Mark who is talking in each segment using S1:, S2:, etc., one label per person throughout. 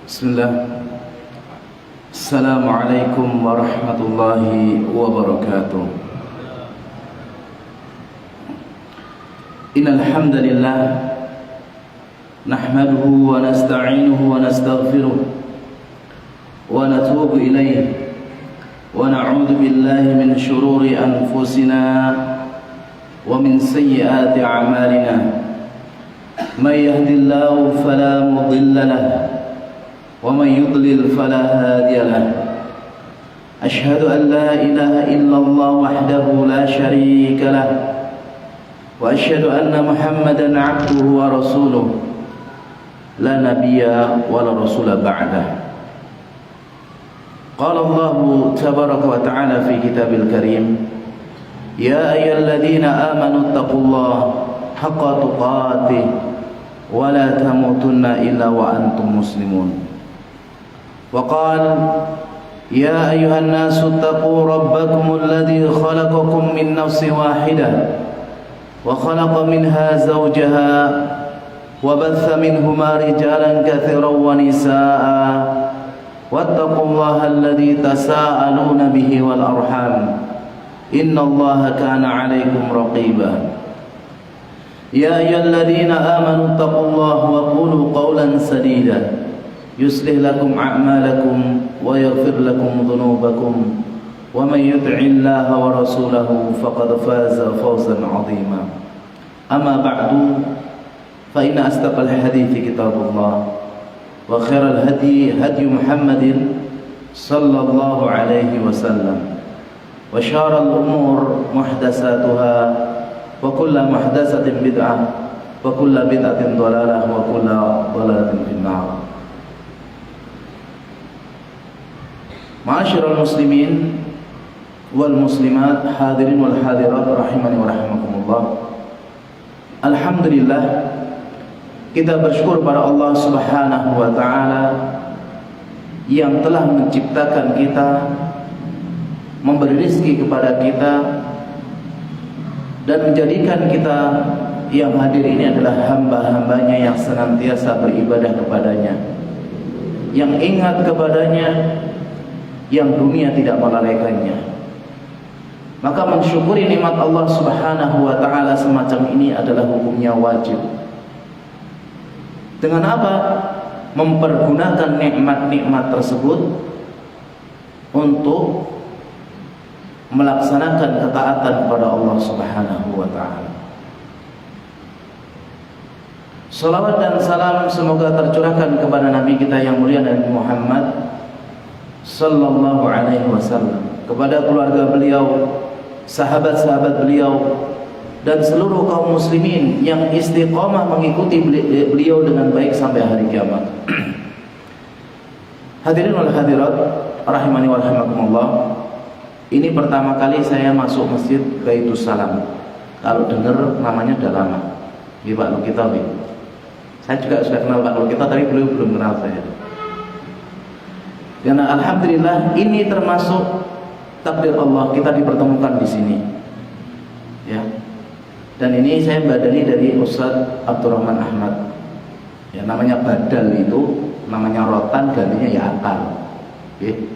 S1: Bismillah. Assalamualaikum warahmatullahi wabarakatuh. Innal hamdalillah nahmaduhu wa nasta'inuhu wa nastaghfiruh wa natubu ilayhi wa na'udzu billahi min shururi anfusina wa min sayyiati a'malina. May yahdihillahu fala mudilla lahu ومن يضلل فلا هادي له أشهد أن لا إله إلا الله وحده لا شريك له وأشهد أن محمدا عبده ورسوله لا نبي ولا رسول بعده. قال الله تبارك وتعالى في كتاب الكريم يا أيها الذين آمنوا اتقوا الله حق تقاته ولا تموتن إلا وأنتم مسلمون. وقال يا أيها الناس اتقوا ربكم الذي خلقكم من نفس واحدة وخلق منها زوجها وبث منهما رجالا كثيرا ونساء واتقوا الله الذي تساءلون به والأرحام إن الله كان عليكم رقيبا. يا أيها الذين آمنوا اتقوا الله وقولوا قولا سديدا يصلح لكم أعمالكم ويغفر لكم ذنوبكم ومن يطع الله ورسوله فقد فاز فوزا عظيما. أما بعد فإن أصدق الحديث كتاب الله وخير الهدي هدي محمد صلى الله عليه وسلم وشر الأمور محدثاتها وكل محدثة بدعة وكل بدعة ضلالة وكل ضلالة في النار. Ma'asyiral muslimin wal muslimat, hadirin wal hadirat rahimani wa rahimakumullah. Alhamdulillah, kita bersyukur pada Allah Subhanahu wa taala yang telah menciptakan kita, memberi rezeki kepada kita dan menjadikan kita yang hadir ini adalah hamba-hambanya yang senantiasa beribadah kepadanya, yang ingat kepadanya, yang dunia tidak melalaikannya. Maka mensyukuri nikmat Allah Subhanahu wa taala semacam ini adalah hukumnya wajib. Dengan apa? Mempergunakan nikmat-nikmat tersebut untuk melaksanakan ketaatan kepada Allah Subhanahu wa taala. Salawat dan salam semoga tercurahkan kepada Nabi kita yang mulia Nabi Muhammad sallallahu alaihi wasallam, kepada keluarga beliau, sahabat-sahabat beliau, dan seluruh kaum muslimin yang istiqomah mengikuti beliau dengan baik sampai hari kiamat. Hadirin wal hadirat rahimani wa rahimakumullah. Ini pertama kali saya masuk masjid Baitus Salam. Kalau dengar namanya udah lama. Ini Pak Lukita. Saya juga sudah kenal Pak Lukita, tapi beliau belum kenal saya. Karena alhamdulillah ini termasuk takdir Allah, kita dipertemukan di sini, ya. Dan ini saya badali dari Ustadz Abdurrahman Ahmad. Ya, namanya badal itu, namanya rotan, gantinya ya akal. Okay.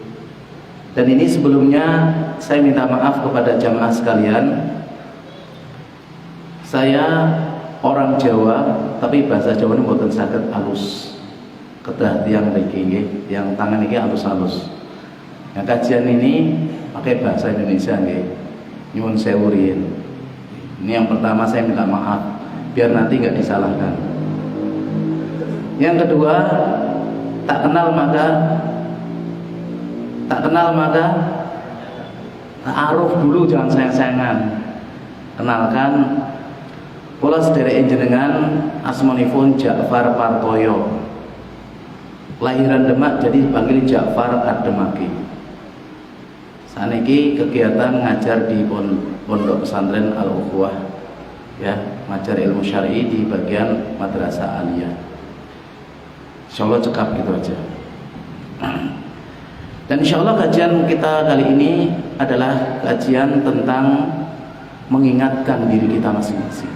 S1: Dan ini sebelumnya saya minta maaf kepada jamaah sekalian. Saya orang Jawa, tapi bahasa Jawa ini mboten saged alus. Kedah tiang niki, yang tangan niki halus-halus. Yang kajian ini pakai bahasa Indonesia nggih. Nyuwun sewu riyin. Ini yang pertama saya minta maaf biar nanti nggak disalahkan. Yang kedua, tak kenal maka ta'aruf dulu, jangan sayang-sayangan. Kenalkan, kula sederek jenengan asmanipun Ja'far Partoyo. Lahiran Demak jadi dipanggil Ja'far Ad-Demaki. Saniki kegiatan ngajar di pondok pesantren Al-Ukhuwah, ya, ngajar ilmu syar'i di bagian madrasah aliyah. Insyaallah cekap gitu aja. Dan insyaallah kajian kita kali ini adalah kajian tentang mengingatkan diri kita masing-masing.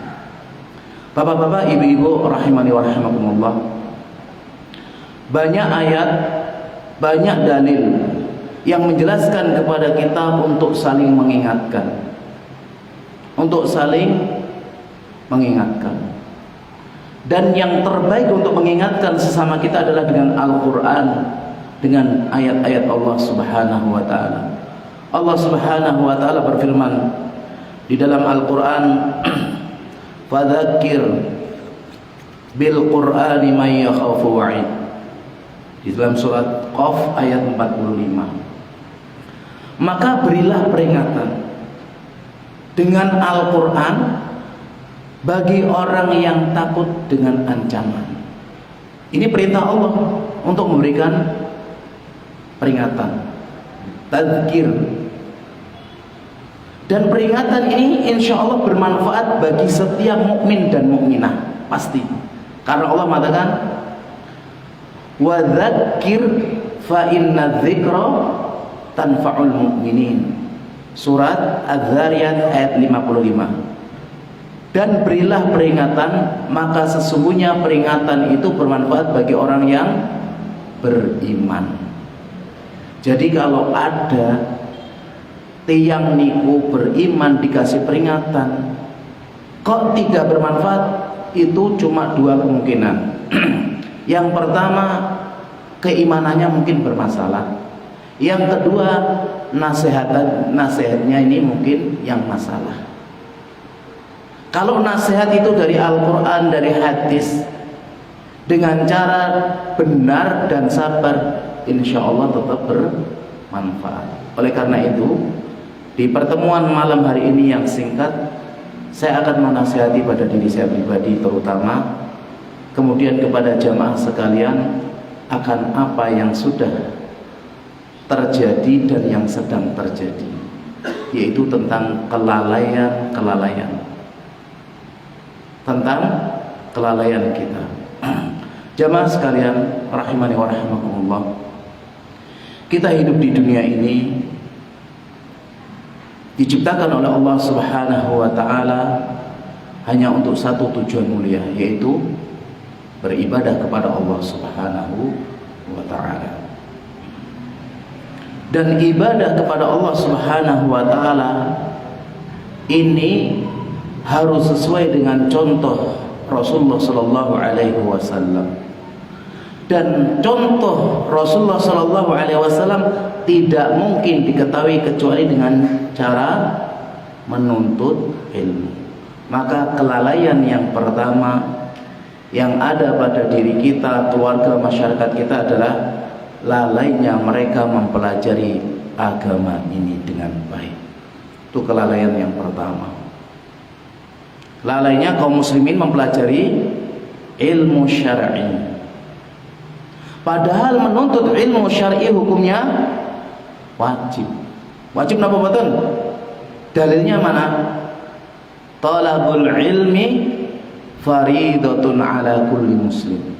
S1: Bapak-bapak, ibu-ibu rahimani wa rahimakumullah, banyak ayat, banyak dalil yang menjelaskan kepada kita untuk saling mengingatkan. Untuk saling mengingatkan. Dan yang terbaik untuk mengingatkan sesama kita adalah dengan Al-Quran, dengan ayat-ayat Allah Subhanahu wa ta'ala. Allah Subhanahu wa ta'ala berfirman di dalam Al-Quran, fadzakir bil Qur'ani may yakhafu wa'id. Di dalam surat Qaf ayat 45. Maka berilah peringatan dengan Al-Quran bagi orang yang takut dengan ancaman. Ini perintah Allah untuk memberikan peringatan, tadzkir. Dan peringatan ini insya Allah bermanfaat bagi setiap mukmin dan mukminah, pasti. Karena Allah mengatakan, wa dzakir fa inna dzikra tanfa'ul mu'minin. Surat Az-Zariyat ayat 55. Dan berilah peringatan, maka sesungguhnya peringatan itu bermanfaat bagi orang yang beriman. Jadi kalau ada tiang niku beriman dikasih peringatan kok tidak bermanfaat, itu cuma dua kemungkinan. Yang pertama, keimanannya mungkin bermasalah. Yang kedua, nasihatnya ini mungkin yang masalah. Kalau nasihat itu dari Al-Quran, dari hadis, dengan cara benar dan sabar, insya Allah tetap bermanfaat. Oleh karena itu, di pertemuan malam hari ini yang singkat, saya akan menasihati pada diri saya pribadi terutama, kemudian kepada jamaah sekalian, akan apa yang sudah terjadi dan yang sedang terjadi, yaitu tentang kelalaian tentang kelalaian kita. Jamaah sekalian rahimani wa rahimakumullah, kita hidup di dunia ini diciptakan oleh Allah Subhanahu wa ta'ala hanya untuk satu tujuan mulia, yaitu beribadah kepada Allah Subhanahu wa ta'ala. Dan ibadah kepada Allah Subhanahu wa ta'ala ini harus sesuai dengan contoh Rasulullah sallallahu alaihi wasallam. Dan contoh Rasulullah sallallahu alaihi wasallam tidak mungkin diketahui kecuali dengan cara menuntut ilmu. Maka kelalaian yang pertama yang ada pada diri kita, keluarga, masyarakat kita adalah lalainya mereka mempelajari agama ini dengan baik. Itu kelalaian yang pertama. Lalainya kaum muslimin mempelajari ilmu syar'i. Padahal menuntut ilmu syar'i hukumnya wajib. Wajib napa mboten? Dalilnya mana? Talabul ilmi faridatun ala kulli muslim.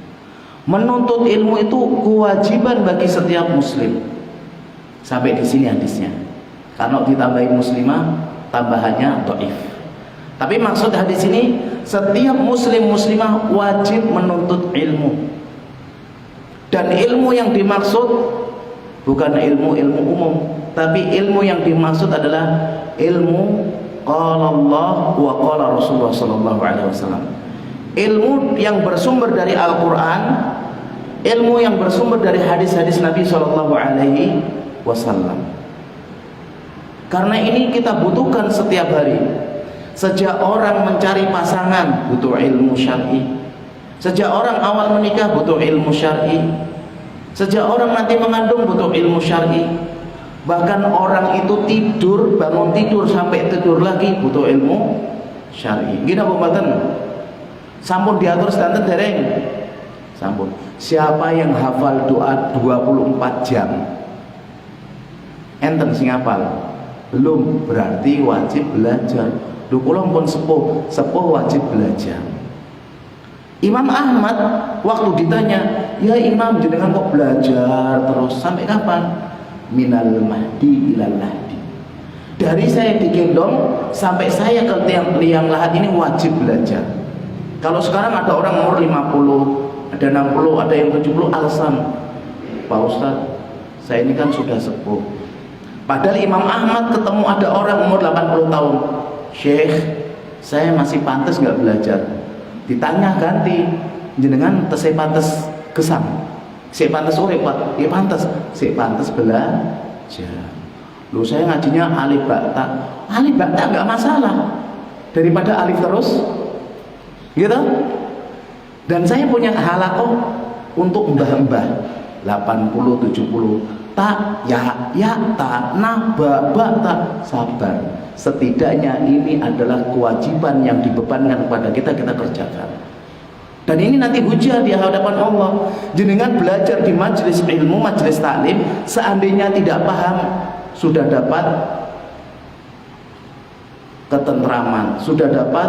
S1: Menuntut ilmu itu kewajiban bagi setiap muslim. Sampai di sini hadisnya. Kalau ditambahin muslimah, tambahannya dhaif. Tapi maksud hadis ini, setiap muslim muslimah wajib menuntut ilmu. Dan ilmu yang dimaksud bukan ilmu umum, tapi ilmu yang dimaksud adalah ilmu qala Allah wa qala Rasulullah sallallahu alaihi wasallam. Ilmu yang bersumber dari Al-Quran, ilmu yang bersumber dari hadis-hadis Nabi sallallahu alaihi wasallam. Karena ini kita butuhkan setiap hari. Sejak orang mencari pasangan butuh ilmu syar'i. Sejak orang awal menikah butuh ilmu syar'i. Sejak orang nanti mengandung butuh ilmu syar'i. Bahkan orang itu tidur, bangun tidur sampai tidur lagi butuh ilmu syar'i. Gini apa mboten? Sampun diatur standar dereng. Sampun. Siapa yang hafal doa 24 jam? Enten sing hafal? Belum, berarti wajib belajar. Lho kula pun sepuh wajib belajar. Imam Ahmad waktu ditanya, "Ya Imam, jenengan kok belajar terus sampai kapan?" Minal mahdi ilal lahdi. Dari saya digendong sampai saya ke liang lahat ini wajib belajar. Kalau sekarang ada orang umur 50, ada 60, ada yang 70, alasan, Pak Ustadz, saya ini kan sudah sepuh. Padahal Imam Ahmad ketemu ada orang umur 80 tahun, Syekh, saya masih pantas nggak belajar? Ditanya ganti, jenengan tesih pantas gesang, sik pantas urip Pak, ya pantas, sik pantas belajar. Loh, saya ngajinya alif bakta nggak masalah, daripada alif terus, gitu. Dan saya punya halakoh untuk mbah-mbah 80, 70, tak, ya, tak, nah, ba, tak, sabar. Setidaknya ini adalah kewajiban yang dibebankan kepada kita, kita kerjakan. Dan ini nanti hujah di hadapan Allah. Jenengan belajar di majelis ilmu, majelis taklim, seandainya tidak paham, sudah dapat ketentraman, sudah dapat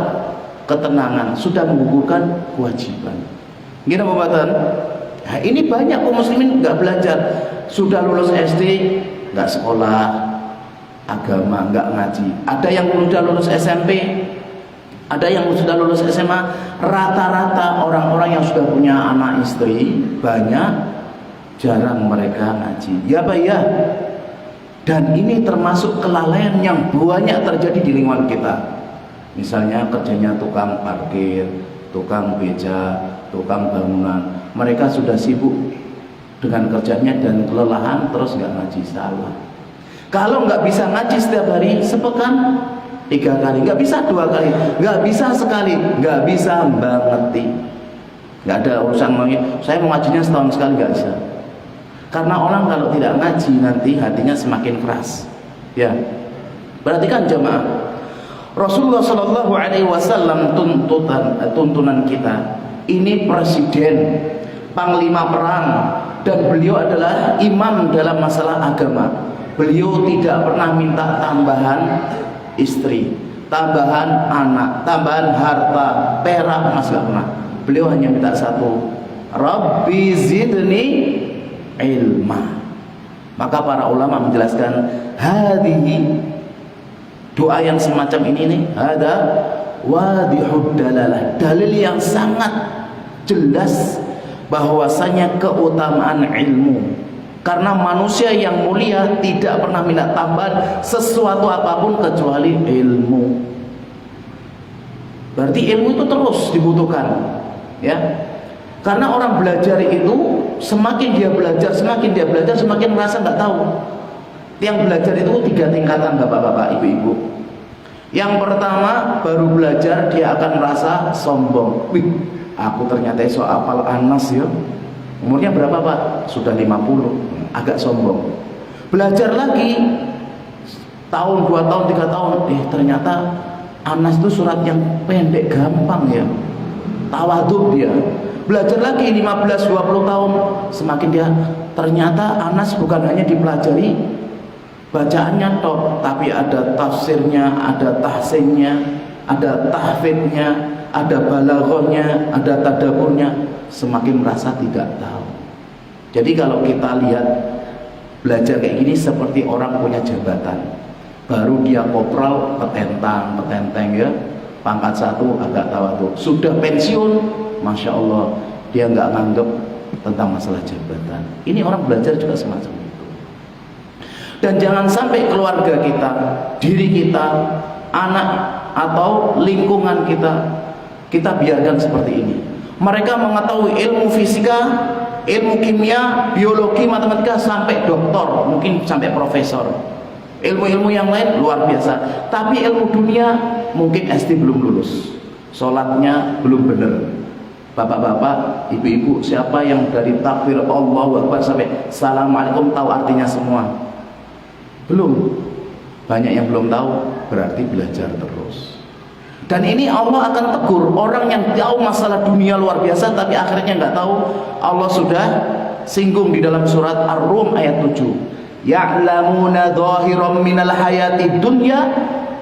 S1: ketenangan, sudah menggugurkan kewajiban. Gini Bapak. Nah, ini banyak kaum muslimin nggak belajar, sudah lulus SD nggak sekolah agama, nggak ngaji. Ada yang sudah lulus SMP, ada yang sudah lulus SMA. Rata-rata orang-orang yang sudah punya anak istri banyak, jarang mereka ngaji. Ya Pak ya. Dan ini termasuk kelalaian yang banyak terjadi di lingkungan kita. Misalnya kerjanya tukang parkir, tukang beca, tukang bangunan. Mereka sudah sibuk dengan kerjanya dan kelelahan, terus nggak ngaji. Salah. Kalau nggak bisa ngaji setiap hari, sepekan 3 kali, nggak bisa 2 kali, nggak bisa sekali, nggak bisa banget. Nggak ada urusan lagi. Saya mau ngajinya setahun sekali, nggak bisa. Karena orang kalau tidak ngaji nanti hatinya semakin keras. Ya, perhatikan jemaah. Rasulullah Shallallahu Alaihi Wasallam tuntunan kita. Ini presiden, panglima perang, dan beliau adalah imam dalam masalah agama. Beliau tidak pernah minta tambahan istri, tambahan anak, tambahan harta, perak, emas, gak pernah. Beliau hanya minta satu, Rabbi zidni ilma. Maka para ulama menjelaskan hadhihi, doa yang semacam ini nih, ada wadihud dalalah, dalil yang sangat jelas bahwasanya keutamaan ilmu. Karena manusia yang mulia tidak pernah minta tambahan sesuatu apapun kecuali ilmu. Berarti ilmu itu terus dibutuhkan, ya. Karena orang belajar itu semakin dia belajar, semakin merasa nggak tahu. Yang belajar itu 3 tingkatan, bapak-bapak, ibu-ibu. Yang pertama, baru belajar dia akan merasa sombong. Wih, aku ternyata iso hafal Anas ya. Umurnya berapa Pak? Sudah 50, agak sombong. Belajar lagi, tahun, 2 tahun, 3 tahun, ternyata Anas itu surat yang pendek, gampang ya. Tawadhu dia. Belajar lagi 15-20 tahun, semakin dia ternyata Anas bukan hanya dipelajari bacaannya tok, tapi ada tafsirnya, ada tahsinnya, ada tahfidnya, ada balaghahnya, ada tadaburnya. Semakin merasa tidak tahu. Jadi kalau kita lihat belajar kayak gini seperti orang punya jabatan, baru dia kopral, petentang ya, pangkat 1 agak tawadhu. Sudah pensiun, masya Allah, dia nggak nganggep tentang masalah jabatan. Ini orang belajar juga semacam itu. Dan jangan sampai keluarga kita, diri kita, anak atau lingkungan kita biarkan seperti ini. Mereka mengetahui ilmu fisika, ilmu kimia, biologi, matematika sampai doktor, mungkin sampai profesor. Ilmu-ilmu yang lain luar biasa. Tapi ilmu dunia mungkin SD belum lulus, sholatnya belum benar. Bapak-bapak, ibu-ibu, siapa yang dari takbir Allahu Akbar sampai Assalamualaikum tahu artinya semua? Belum. Banyak yang belum tahu, berarti belajar terus. Dan ini Allah akan tegur orang yang tahu masalah dunia luar biasa tapi akhirnya nggak tahu. Allah sudah singgung di dalam surat Ar-Rum ayat 7. Ya'lamuna dhahiran minal hayati dunya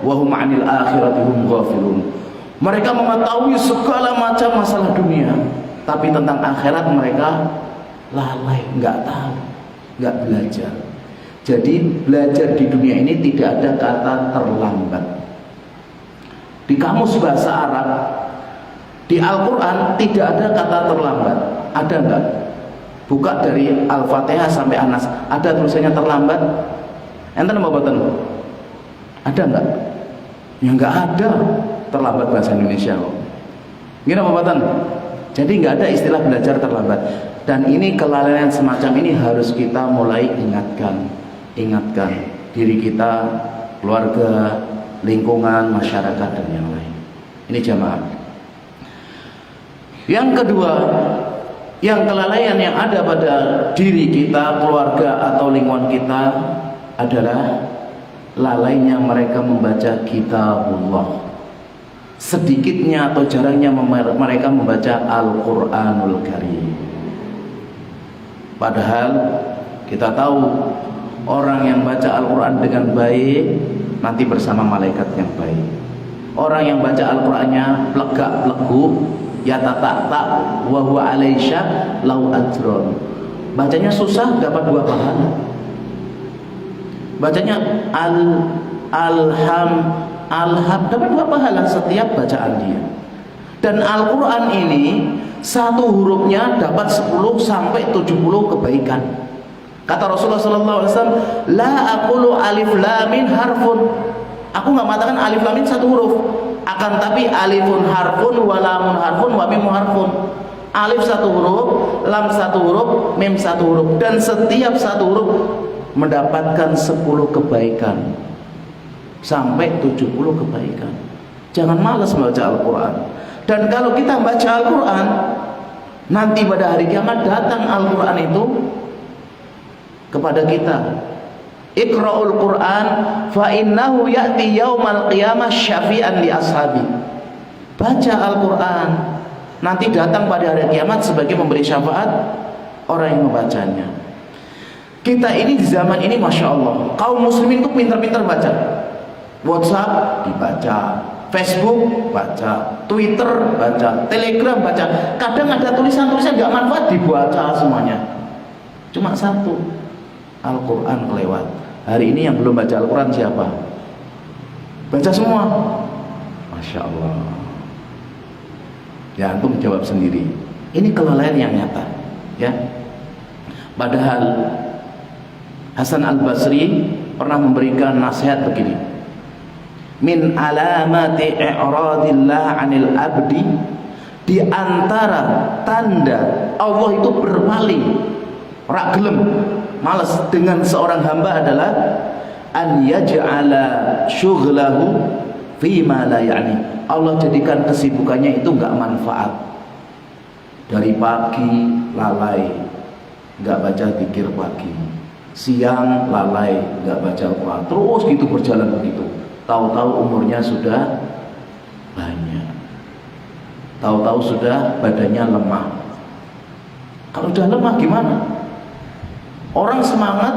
S1: wa hum 'anil akhirati hum ghafilun. Mereka mengetahui segala macam masalah dunia, tapi tentang akhirat mereka lalai, nggak tahu, nggak belajar. Jadi belajar di dunia ini tidak ada kata terlambat. Di kamus bahasa Arab Di Al-Quran tidak ada kata terlambat. Ada enggak? Buka dari Al-Fatihah sampai An-Nas, ada tulisannya terlambat? Enten apa boten? Ada enggak? Ya enggak ada terlambat bahasa Indonesia kok. Gini apa boten? Jadi enggak ada istilah belajar terlambat. Dan ini kelalaian semacam ini harus kita mulai ingatkan diri kita, keluarga, lingkungan, masyarakat dan yang lain. Ini jamaah. Yang kedua, yang kelalaian yang ada pada diri kita, keluarga atau lingkungan kita adalah lalainya mereka membaca kitabullah. Sedikitnya atau jarangnya mereka membaca Al-Quranul Karim. Padahal kita tahu orang yang baca Al-Quran dengan baik nanti bersama malaikat yang baik. Orang yang baca Al-Qurannya plegak-pleguk, ya tak wa huwa alaisha lau ajron. Bacanya susah dapat 2 pahala. Bacanya alham dapat 2 pahala setiap bacaan dia. Dan Al-Quran ini satu hurufnya dapat 10 sampai 70 kebaikan. Kata Rasulullah SAW, la aqulu alif lam mim harfun. Aku nggak mengatakan alif lam mim satu huruf, akan tapi alifun harfun, wa lamun harfun, wa mim harfun. Alif satu huruf, lam satu huruf, mim satu huruf, dan setiap satu huruf mendapatkan 10 kebaikan sampai 70 kebaikan. Jangan malas membaca Al-Quran. Dan kalau kita baca Al-Quran, nanti pada hari kiamat datang Al-Quran itu kepada kita. Iqra'ul Quran fa innahu ya'ti yaumal qiyamah syafi'an li ashabi. Baca Al-Quran, nanti datang pada hari kiamat sebagai memberi syafaat orang yang membacanya. Kita ini di zaman ini Masya Allah, kaum muslimin itu pintar-pintar baca. WhatsApp dibaca, Facebook baca, Twitter baca, Telegram baca. Kadang ada tulisan-tulisan gak manfaat dibaca semuanya. Cuma satu, Al-Quran kelewat. Hari ini yang belum baca Al-Quran siapa? Baca semua. Masya Allah. Ya antum jawab sendiri. Ini kelalaian yang nyata, ya. Padahal Hasan Al-Basri pernah memberikan nasihat begini. Min alamati i'radillah 'anil abdi, di antara tanda Allah itu berpaling, rak gelem, malas dengan seorang hamba adalah an yaj'ala syughlahu fima la ya'ni. Allah jadikan kesibukannya itu enggak manfaat. Dari pagi lalai, enggak baca zikir pagi. Siang lalai, enggak baca Al-Quran. Terus gitu berjalan begitu. Tahu-tahu umurnya sudah banyak. Tahu-tahu sudah badannya lemah. Kalau sudah lemah gimana? Orang semangat,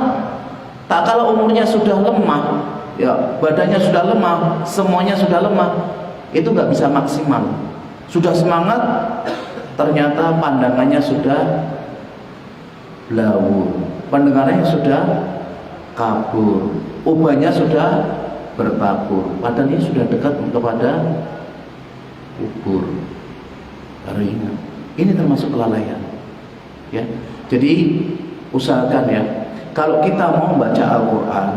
S1: tak kalau umurnya sudah lemah, ya badannya sudah lemah, semuanya sudah lemah, itu nggak bisa maksimal. Sudah semangat, ternyata pandangannya sudah blawur, pendengarannya sudah kabur, ubahnya sudah bertabur, badannya sudah dekat kepada kubur. Ini termasuk kelalaian, ya. Jadi usahakan ya, kalau kita mau baca Al-Quran,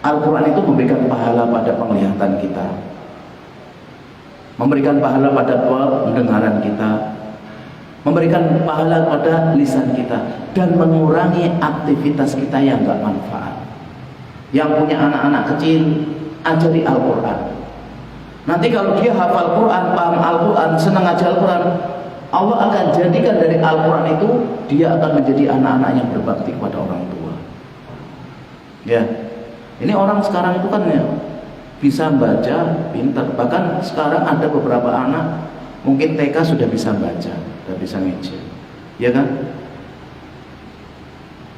S1: Al-Quran itu memberikan pahala pada penglihatan kita, memberikan pahala pada pendengaran kita, memberikan pahala pada lisan kita, dan mengurangi aktivitas kita yang gak manfaat. Yang punya anak-anak kecil, ajari Al-Quran. Nanti kalau dia hafal Quran, paham Al-Quran, senang ngaji Al-Quran, Allah akan jadikan dari Al-Quran itu dia akan menjadi anak-anak yang berbakti kepada orang tua. Ya, ini orang sekarang itu kan ya bisa baca, pintar. Bahkan sekarang ada beberapa anak mungkin TK sudah bisa baca, sudah bisa ngejar, ya kan?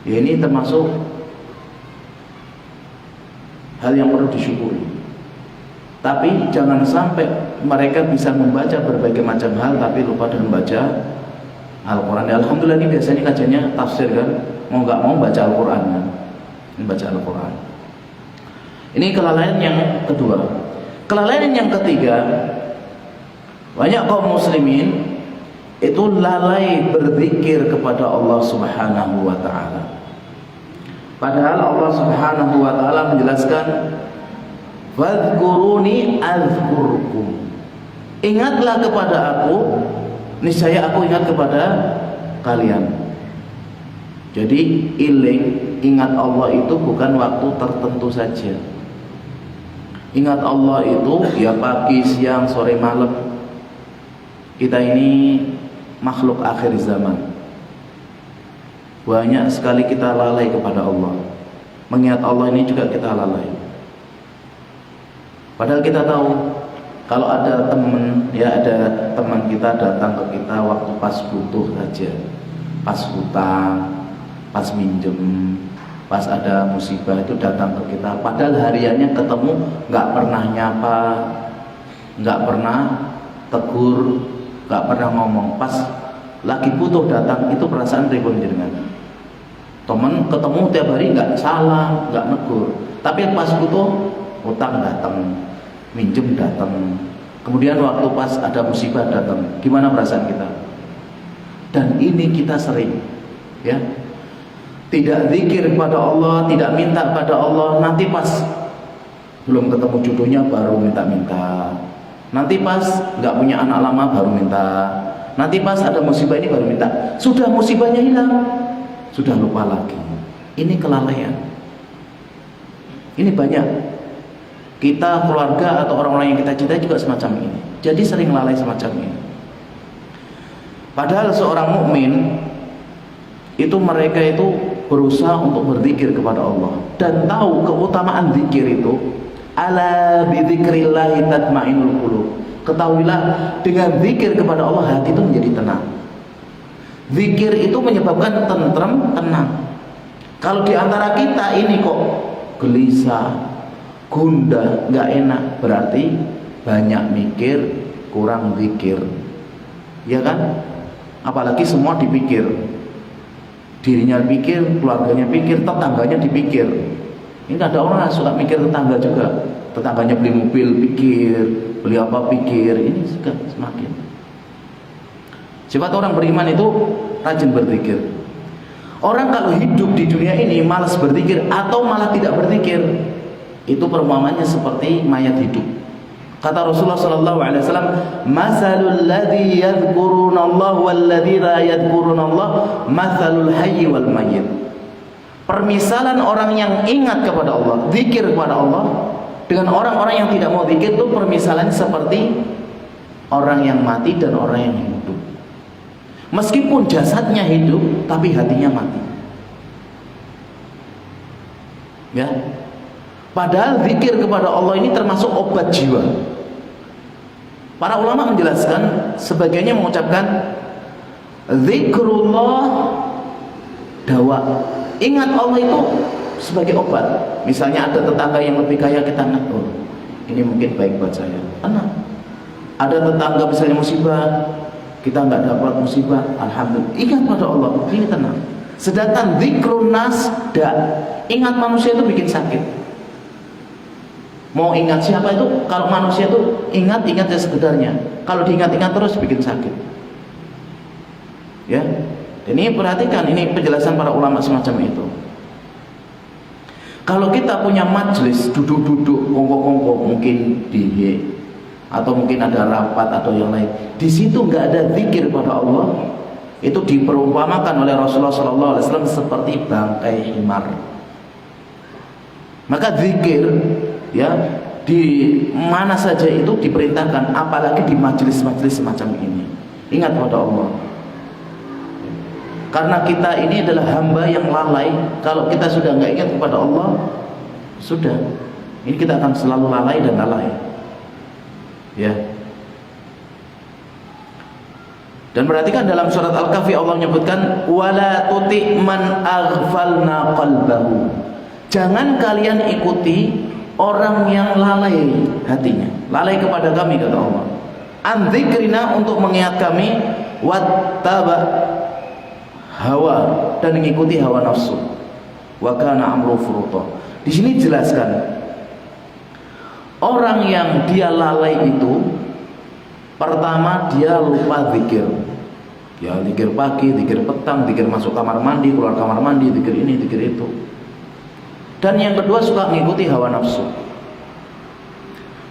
S1: Ya, ini termasuk hal yang perlu disyukuri. Tapi jangan sampai mereka bisa membaca berbagai macam hal tapi lupa dengan membaca Al-Quran. Alhamdulillah ini biasanya kajiannya tafsir kan, mau nggak mau baca Al-Quran kan? Ini baca Al-Quran. Ini kelalaian yang kedua. Kelalaian yang ketiga, Banyak kaum muslimin itu lalai berzikir kepada Allah Subhanahu wa taala. Padahal Allah Subhanahu wa taala menjelaskan, "Fadhkuruni azkurkum." Ingatlah kepada aku, niscaya aku ingat kepada kalian. Jadi ingat Allah itu bukan waktu tertentu saja. Ingat Allah itu ya pagi, siang, sore, malam. Kita ini makhluk akhir zaman. Banyak sekali kita lalai kepada Allah. Mengingat Allah ini juga kita lalai. Padahal kita tahu kalau ada teman kita datang ke kita waktu pas butuh saja, pas hutang, pas minjem, pas ada musibah itu datang ke kita. Padahal hariannya ketemu nggak pernah nyapa, nggak pernah tegur, nggak pernah ngomong. Pas lagi butuh datang, itu perasaan pripun jenengan? Temen ketemu tiap hari nggak salah, nggak negur. Tapi pas butuh utang datang, minjem datang. Kemudian waktu pas ada musibah datang. Gimana perasaan kita? Dan ini kita sering, ya. Tidak zikir kepada Allah, tidak minta pada Allah. Nanti pas belum ketemu jodohnya baru minta-minta. Nanti pas nggak punya anak lama baru minta. Nanti pas ada musibah ini baru minta. Sudah musibahnya hilang, sudah lupa lagi. Ini kelalaian. Ini banyak. Kita, keluarga atau orang-orang yang kita cintai juga semacam ini. Jadi sering lalai semacam ini. Padahal seorang mukmin itu mereka itu berusaha untuk berzikir kepada Allah dan tahu keutamaan zikir itu. Ala bidzikrillah tatma'innul qulub. Ketahuilah dengan zikir kepada Allah hati itu menjadi tenang. Zikir itu menyebabkan tentrem, tenang. Kalau di antara kita ini kok gelisah, gundah, nggak enak, berarti banyak mikir, kurang zikir, ya kan? Apalagi semua dipikir, dirinya pikir, keluarganya pikir, tetangganya dipikir. Ini ada orang yang suka mikir tetangga juga. Tetangganya beli mobil pikir, beli apa pikir. Ini juga semakin. Sifat orang beriman itu rajin berzikir. Orang kalau hidup di dunia ini malas berzikir atau malah tidak berzikir, itu perumpamannya seperti mayat hidup. Kata Rasulullah SAW, "Masalul ladzi yadhkurunallah wal ladzi la yadhkurunallah, masalul hayy wal mayyit." Permisalan orang yang ingat kepada Allah, zikir kepada Allah, dengan orang-orang yang tidak mau zikir itu permisalannya seperti orang yang mati dan orang yang hidup. Meskipun jasadnya hidup, tapi hatinya mati. Ya. Padahal zikir kepada Allah ini termasuk obat jiwa. Para ulama menjelaskan, sebagiannya mengucapkan zikrullah dawa. Ingat Allah itu sebagai obat. Misalnya ada tetangga yang lebih kaya, kita ingat, oh, ini mungkin baik buat saya. Tenang. Ada tetangga misalnya musibah, kita nggak dapat musibah, alhamdulillah. Ingat pada Allah, ini tenang. Sedangkan zikrun nas ingat manusia itu bikin sakit. Mau ingat siapa itu, kalau manusia itu ingat ya sekedarnya. Kalau diingat-ingat terus bikin sakit. Ya. Ini perhatikan, ini penjelasan para ulama semacam itu. Kalau kita punya majelis, duduk-duduk, kongko-kongko, mungkin atau mungkin ada rapat atau yang lain, di situ nggak ada zikir pada Allah, itu diperumpamakan oleh Rasulullah SAW seperti bangkai himar. Maka zikir, ya, di mana saja itu diperintahkan, apalagi di majelis-majelis semacam ini. Ingat pada Allah. Karena kita ini adalah hamba yang lalai. Kalau kita sudah nggak ingat kepada Allah, sudah, ini kita akan selalu lalai dan lalai. Ya. Dan perhatikan dalam surat Al-Kahfi Allah menyebutkan wala tuti man aghfalna qalbahu. Jangan kalian ikuti orang yang lalai hatinya, lalai kepada kami, kata Allah. An dzikrina, untuk mengingat kami, wattaba hawa, dan mengikuti hawa nafsu, wa kana amru furuta. Di sini dijelaskan orang yang dia lalai itu Pertama, dia lupa zikir. Ya, zikir pagi, zikir petang, zikir masuk kamar mandi, keluar kamar mandi, zikir ini, zikir itu. Dan yang kedua, suka mengikuti hawa nafsu.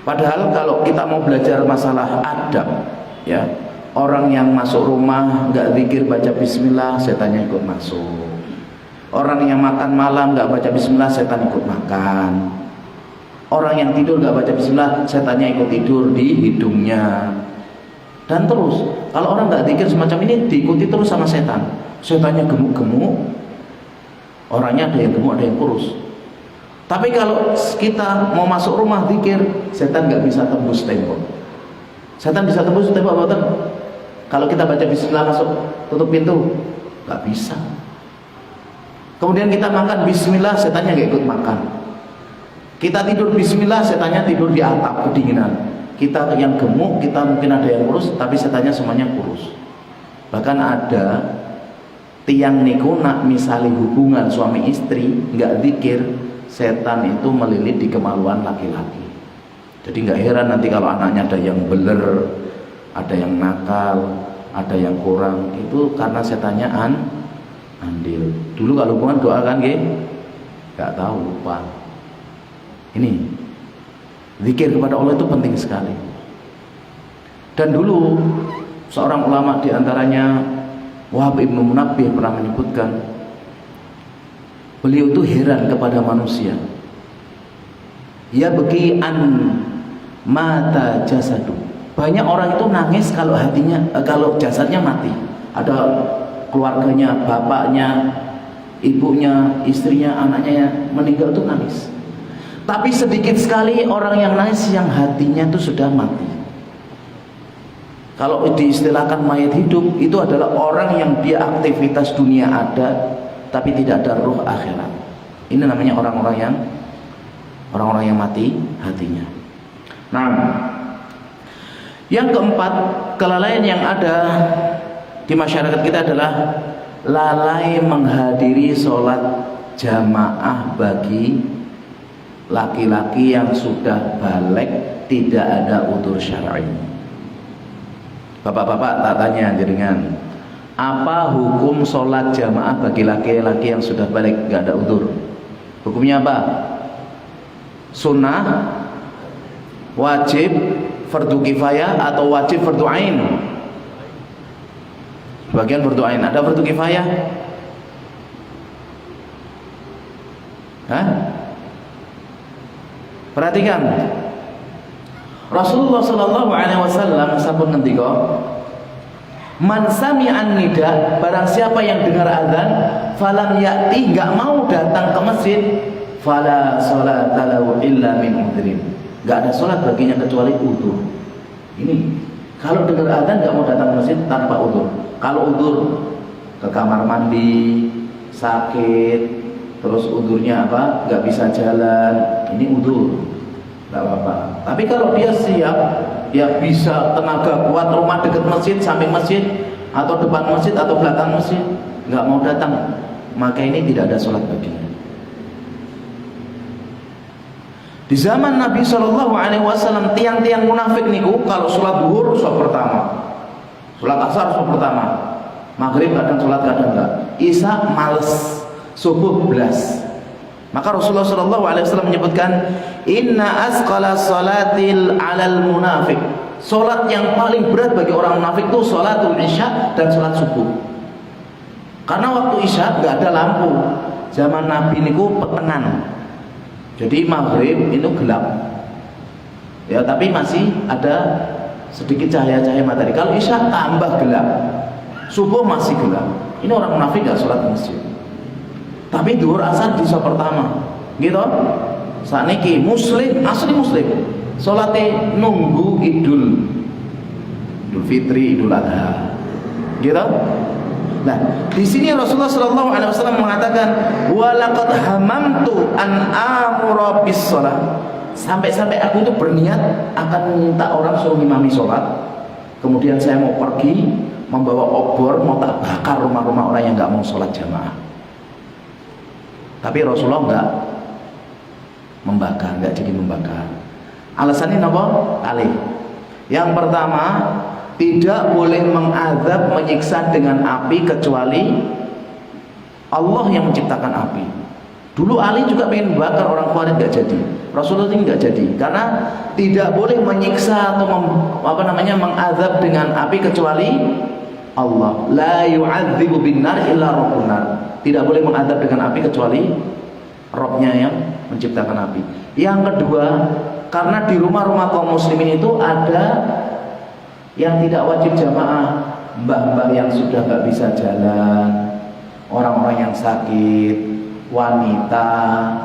S1: Padahal kalau kita mau belajar masalah adab, ya, orang yang masuk rumah nggak zikir baca bismillah, setannya ikut masuk. Orang yang makan malam nggak baca bismillah, setan ikut makan. Orang yang tidur nggak baca bismillah, setannya ikut tidur di hidungnya. Dan terus, kalau orang nggak zikir semacam ini, diikuti terus sama setan. Setannya gemuk-gemuk, orangnya ada yang gemuk, ada yang kurus. Tapi kalau kita mau masuk rumah zikir, setan nggak bisa tembus tembok. Setan bisa tembus tembok apa? Kalau kita baca bismillah masuk, tutup pintu, nggak bisa. Kemudian kita makan bismillah, setannya nggak ikut makan. Kita tidur bismillah, setannya tidur di atap kedinginan. Kita yang gemuk, kita mungkin ada yang kurus, tapi setannya semuanya kurus. Bahkan ada tiang niku nak misali hubungan suami istri nggak zikir, setan itu melilit di kemaluan laki-laki. Jadi nggak heran nanti kalau anaknya ada yang beler, ada yang nakal, ada yang kurang, itu karena setannya andil. Dulu kalau hubungan doa kan nggak tahu, lupa. Ini zikir kepada Allah itu penting sekali. Dan dulu seorang ulama diantaranya Wahab ibnu Munabbih pernah menyebutkan, beliau itu heran kepada manusia. Ya bagi mata jasadu. Banyak orang itu nangis kalau kalau jasadnya mati. Ada keluarganya, bapaknya, ibunya, istrinya, anaknya meninggal itu nangis. Tapi sedikit sekali orang yang nangis yang hatinya itu sudah mati. Kalau diistilahkan mayat hidup, itu adalah orang yang dia aktivitas dunia ada, tapi tidak ada ruh akhirat. Ini namanya orang-orang yang mati hatinya. Nah, yang keempat, kelalaian yang ada di masyarakat kita adalah lalai menghadiri sholat jamaah bagi laki-laki yang sudah balik, tidak ada udzur syar'i. Bapak-bapak tak tanya jenengan, apa hukum sholat jamaah bagi laki-laki yang sudah balik, gak ada udzur? Hukumnya apa? Sunnah, wajib, fardu kifayah, atau wajib fardu ain? Bagian fardu ain. Ada fardu kifayah? Hah? Perhatikan, Rasulullah sallallahu alaihi wasallam sabun ngendika, man sami'an nida, barang siapa yang dengar azan, falam ya'ti, enggak mau datang ke masjid, fala sholata lahu illa min udhrin, enggak ada salat baginya kecuali udzur. Ini kalau dengar azan enggak mau datang ke masjid tanpa udzur. Kalau udzur ke kamar mandi, sakit, terus udzurnya apa? Enggak bisa jalan, ini udzur, enggak apa-apa. Tapi kalau dia siap, dia bisa, tenaga kuat, rumah dekat masjid, samping masjid, atau depan masjid, atau belakang masjid, enggak mau datang, maka ini tidak ada sholat baginya. Di zaman Nabi SAW, tiang-tiang munafik niku kalau sholat duhur sholat pertama, sholat asar sholat pertama, maghrib kadang sholat kadang enggak, isya males, subuh belas. Maka Rasulullah SAW menyebutkan, inna asqala salatil alal munafik, solat yang paling berat bagi orang munafik itu salatul isya dan solat subuh. Karena waktu isya nggak ada lampu, zaman Nabi niku petengan, jadi maghrib itu gelap, ya, tapi masih ada sedikit cahaya-cahaya matahari. Kalau isya tambah gelap, subuh masih gelap. Ini orang munafik nggak sholat di masjid. Tapi duhur asar di sholat pertama, gitu. Saat ini muslim, asli muslim, sholatnya nunggu Idul Fitri, Idul Adha, gitu. Nah, di sini Rasulullah SAW mengatakan, walaqad hamamtu an amura bis sholat, sampai-sampai aku itu berniat akan minta orang suruh ngimami sholat. Kemudian saya mau pergi membawa obor, mau tak bakar rumah-rumah orang yang nggak mau sholat jamaah. Tapi Rasulullah enggak membakar, enggak jadi membakar. Alasannya apa? Alih. Yang pertama, tidak boleh mengazab, menyiksa dengan api kecuali Allah yang menciptakan api. Dulu Ali juga pengen bakar orang Khawarij, nggak jadi. Rasulullah ini nggak jadi, karena tidak boleh menyiksa atau mengazab dengan api kecuali Allah. La yu'adzibu binnar illa rabbun nar. Tidak boleh mengazab dengan api kecuali Rabbnya yang menciptakan api. Yang kedua, karena di rumah-rumah kaum muslimin itu ada yang tidak wajib jamaah, mbah-mbah yang sudah nggak bisa jalan, orang-orang yang sakit, wanita,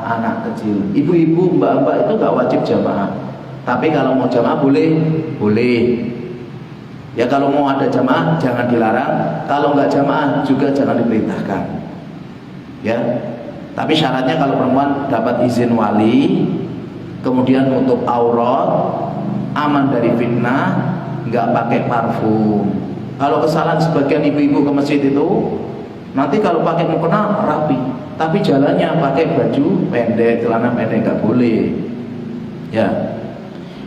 S1: anak kecil, ibu-ibu, mbak-mbak itu nggak wajib jamaah. Tapi kalau mau jamaah boleh. Ya kalau mau ada jamaah jangan dilarang, kalau nggak jamaah juga jangan diperintahkan. Ya. Tapi syaratnya kalau perempuan dapat izin wali, kemudian nutup aurat, aman dari fitnah, nggak pakai parfum. Kalau kesalahan sebagian ibu-ibu ke masjid itu, nanti kalau pakai mukena rapi, tapi jalannya pakai baju pendek, celana pendek, nggak boleh. Ya,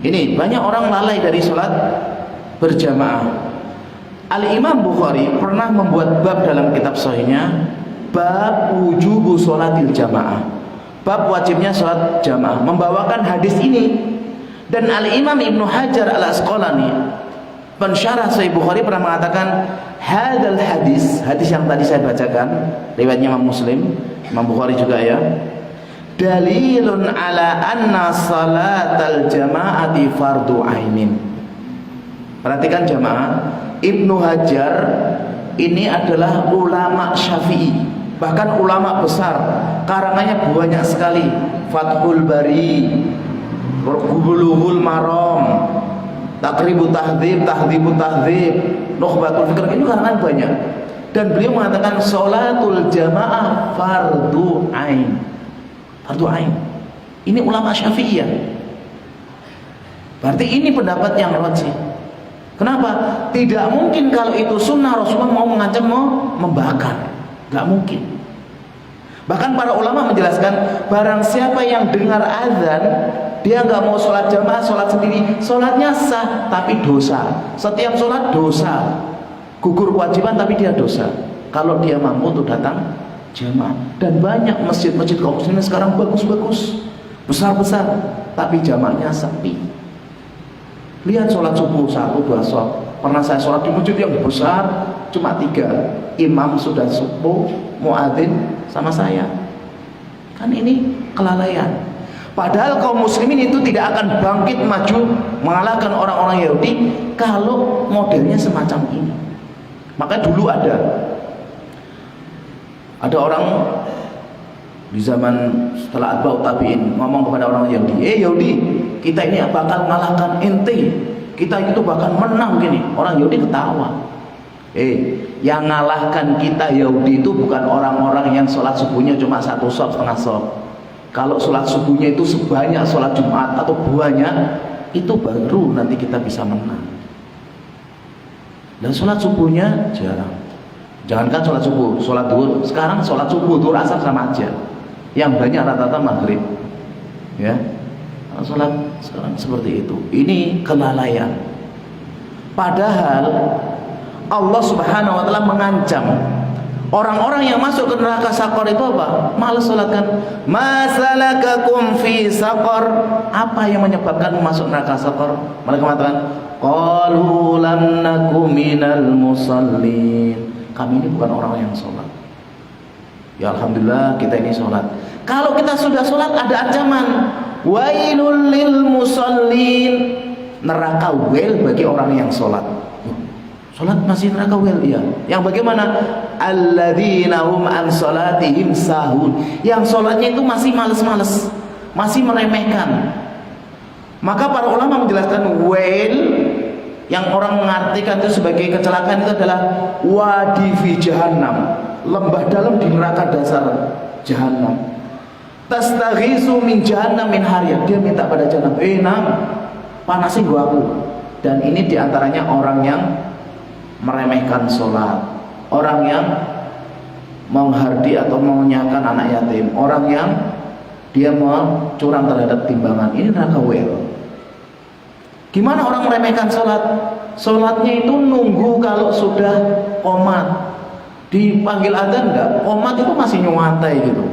S1: ini banyak orang lalai dari sholat berjamaah. Al-Imam Bukhari pernah membuat bab dalam kitab sahihnya, bab wujubu sholatil jamaah, bab wajibnya sholat jamaah, membawakan hadis ini. Dan Al-Imam Ibnu Hajar Al-Asqalani, pensyarah Sahih Bukhari, pernah mengatakan hadal hadis yang tadi saya bacakan, riwayatnya Imam Muslim, Imam Bukhari juga ya, dalilun ala anna salatal jama'ati fardu ainin. Perhatikan jamaah, Ibnu Hajar ini adalah ulama Syafi'i, bahkan ulama besar, karangannya banyak sekali, Fathul Bari, Bulughul Maram, Taqribut Tahdzib, Tahdzibut Tahdzib, Nukhbatul Fikr, ini karangan banyak. Dan beliau mengatakan sholatul jamaah fardu ain. Fardu ain. Ini ulama Syafi'iyah. Berarti ini pendapat yang rajih. Kenapa? Tidak mungkin kalau itu sunnah Rasulullah mau mengancam, mau membakar. Gak mungkin. Bahkan para ulama menjelaskan, barang siapa yang dengar azan, dia nggak mau sholat jamaah, sholat sendiri, sholatnya sah tapi dosa. Setiap sholat dosa, gugur kewajiban tapi dia dosa. Kalau dia mampu untuk datang jamaah. Dan banyak masjid-masjid kaum muslimin sekarang bagus-bagus, besar-besar, tapi jamaahnya sepi. Lihat sholat subuh 1-2 sholat. Pernah saya sholat di masjid yang besar cuma 3, imam sudah subuh, muadzin sama saya. Kan ini kelalaian. Padahal kaum muslimin itu tidak akan bangkit maju mengalahkan orang-orang Yahudi kalau modelnya semacam ini. Maka dulu ada orang di zaman setelah atba'ut tabi'in ngomong kepada orang Yahudi, Yahudi, kita ini bakal mengalahkan ente, kita itu bakal menang gini. Orang Yahudi ketawa. Yang ngalahkan kita Yahudi itu bukan orang-orang yang sholat subuhnya cuma 1 shop, setengah shop. Kalau sholat subuhnya itu sebanyak sholat Jumat atau banyak, itu baru nanti kita bisa menang. Dan sholat subuhnya jarang. Jangankan sholat subuh, sholat duhur. Sekarang sholat subuh, duhur, asar sama aja. Yang banyak rata-rata maghrib. Ya, sholat sekarang seperti itu. Ini kelalaian. Padahal Allah Subhanahu wa taala mengancam orang-orang yang masuk ke neraka Saqar itu apa? Malas sholat kan? Masalakakum fi Saqar? Apa yang menyebabkan masuk neraka Saqar? Mereka mengatakan, qalu lam naku minal musallin. Kami ini bukan orang yang sholat. Ya alhamdulillah kita ini sholat. Kalau kita sudah sholat ada ancaman, wailul lil musallin, neraka wel bagi orang yang sholat. Sholat masih neraka wel, ya. Yang bagaimana? Alladzina hum an sholatihim sahun. Yang sholatnya itu masih males-males, masih meremehkan. Maka para ulama menjelaskan wel yang orang mengartikan itu sebagai kecelakaan itu adalah wadi fi jahannam, lembah dalam di neraka dasar jahannam. Tastaghisu min jahannam min hariyah, dia minta pada jahannam, nang panasin gua aku. Dan ini diantaranya orang yang meremehkan sholat, orang yang menghardi atau menyanyikan anak yatim, orang yang dia mau curang terhadap timbangan. Ini neraka wel. Gimana orang meremehkan sholat? Sholatnya itu nunggu kalau sudah qomat. Dipanggil adzan enggak? Qomat itu masih nyuantai gitu.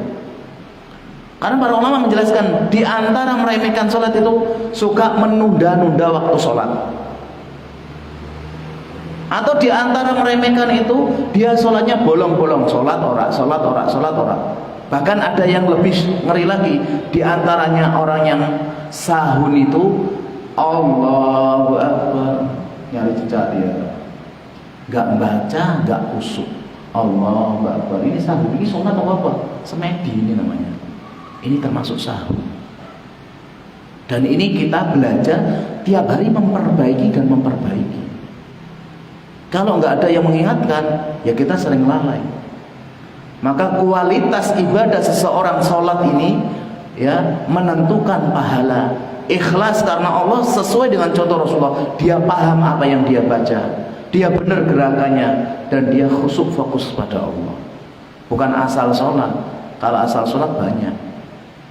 S1: Karena para ulama menjelaskan, di antara meremehkan sholat itu suka menunda-nunda waktu sholat. Atau di antara meremehkan itu dia sholatnya bolong-bolong, sholat ora, sholat ora, sholat ora. Bahkan ada yang lebih ngeri lagi, di antaranya orang yang sahun itu Allahu Akbar, nyari jejak dia, nggak baca, nggak khusyuk. Allahu Akbar, ini sahun, ini sholat atau apa? Semedi ini namanya. Ini termasuk sahun. Dan ini kita belajar tiap hari memperbaiki dan memperbaiki. Kalau nggak ada yang mengingatkan, ya kita sering lalai. Maka kualitas ibadah seseorang sholat ini ya menentukan pahala. Ikhlas karena Allah sesuai dengan contoh Rasulullah. Dia paham apa yang dia baca, dia benar gerakannya, dan dia khusyuk fokus pada Allah. Bukan asal sholat. Kalau asal sholat banyak,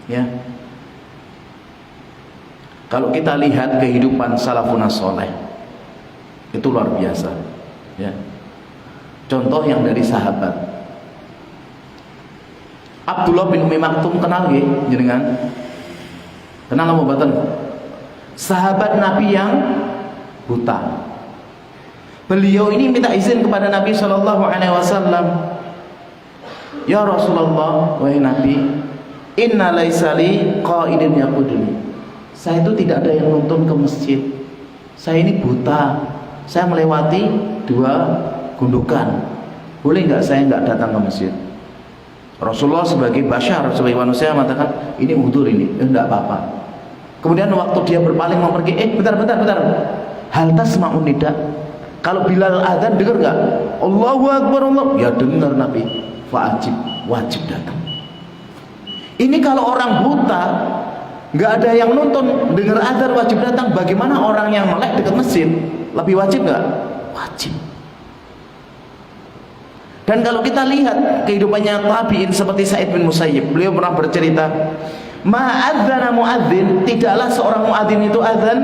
S1: ya. Kalau kita lihat kehidupan salafun saleh, itu luar biasa, ya. Contoh yang dari sahabat. Abdullah bin Umi Maktum kenal nggih jenengan? Kenal apa mboten? Sahabat Nabi yang buta. Beliau ini minta izin kepada Nabi sallallahu alaihi wasallam. Ya Rasulullah, wahai Nabi, inna laisa li qaidin yaquduni. Saya itu tidak ada yang nuntun ke masjid. Saya ini buta. Saya melewati 2 gundukan. Boleh enggak saya enggak datang ke masjid? Rasulullah sebagai bashar, sebagai manusia mengatakan, ini udzur ini, enggak apa-apa. Kemudian waktu dia berpaling mau pergi, bentar. Hal tasma'un nida? Kalau Bilal adzan dengar enggak? Allahu Akbar, Allah. Ya dengar Nabi. Wajib datang. Ini kalau orang buta, enggak ada yang nonton, dengar adzan wajib datang. Bagaimana orang yang melek dekat masjid? Lebih wajib enggak? Wajib. Dan kalau kita lihat kehidupannya tabi'in seperti Sa'id bin Musayyib, beliau pernah bercerita, ma'adzana mu'adzin, tidaklah seorang mu'adzin itu adzan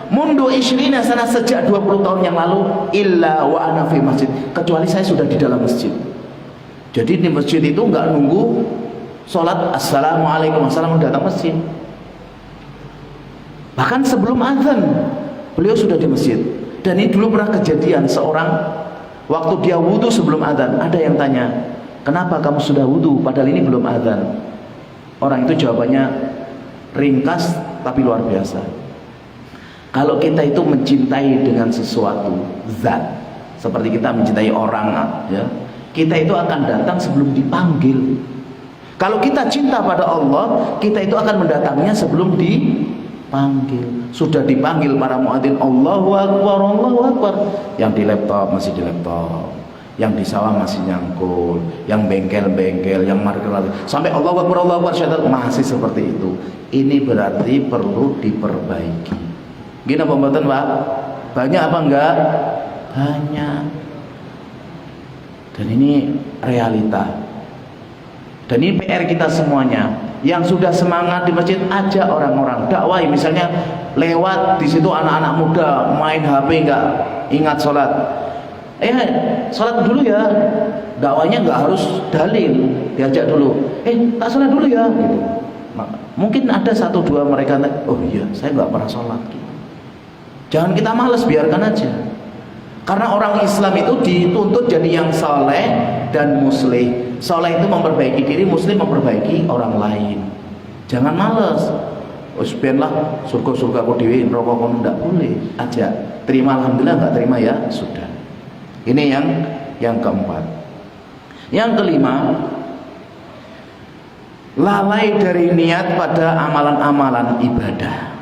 S1: mundu isyrina sana, sejak 20 tahun yang lalu, illa wa ana fi masjid, kecuali saya sudah di dalam masjid. Jadi di masjid itu enggak nunggu sholat assalamualaikum wasallam datang masjid. Bahkan sebelum adzan beliau sudah di masjid. Dan ini dulu pernah kejadian, seorang waktu dia wudhu sebelum adzan, ada yang tanya, kenapa kamu sudah wudhu padahal ini belum adzan? Orang itu jawabannya ringkas tapi luar biasa. Kalau kita itu mencintai dengan sesuatu zat, seperti kita mencintai orang, ya, kita itu akan datang sebelum dipanggil. Kalau kita cinta pada Allah, kita itu akan mendatanginya sebelum dipanggil. Sudah dipanggil para muadzin, Allahu Akbar, Allahu Akbar. Yang di laptop masih di laptop, yang di sawah masih nyangkul, yang bengkel-bengkel, yang market sampai Allahu Akbar, Allahu Akbar, syahadat masih seperti itu. Ini berarti perlu diperbaiki. Gini apa mboten, Pak? Banyak apa enggak? Banyak. Dan ini realita. Dan ini PR kita semuanya. Yang sudah semangat di masjid, ajak orang-orang dakwah. Misalnya lewat di situ anak-anak muda main HP enggak ingat sholat. Sholat dulu ya. Dakwanya enggak harus dalil, diajak dulu. Tak sholat dulu ya. Gitu. Mungkin ada 1-2 mereka, oh iya, saya enggak pernah sholat. Gitu. Jangan kita malas, biarkan aja. Karena orang Islam itu dituntut jadi yang soleh dan muslih. Soleh itu memperbaiki diri, muslim memperbaiki orang lain. Jangan males. Biarlah surga kau dewi, neraka kau tidak boleh. Aja. Terima alhamdulillah, enggak terima ya sudah. Ini yang keempat. Yang kelima, lalai dari niat pada amalan-amalan ibadah.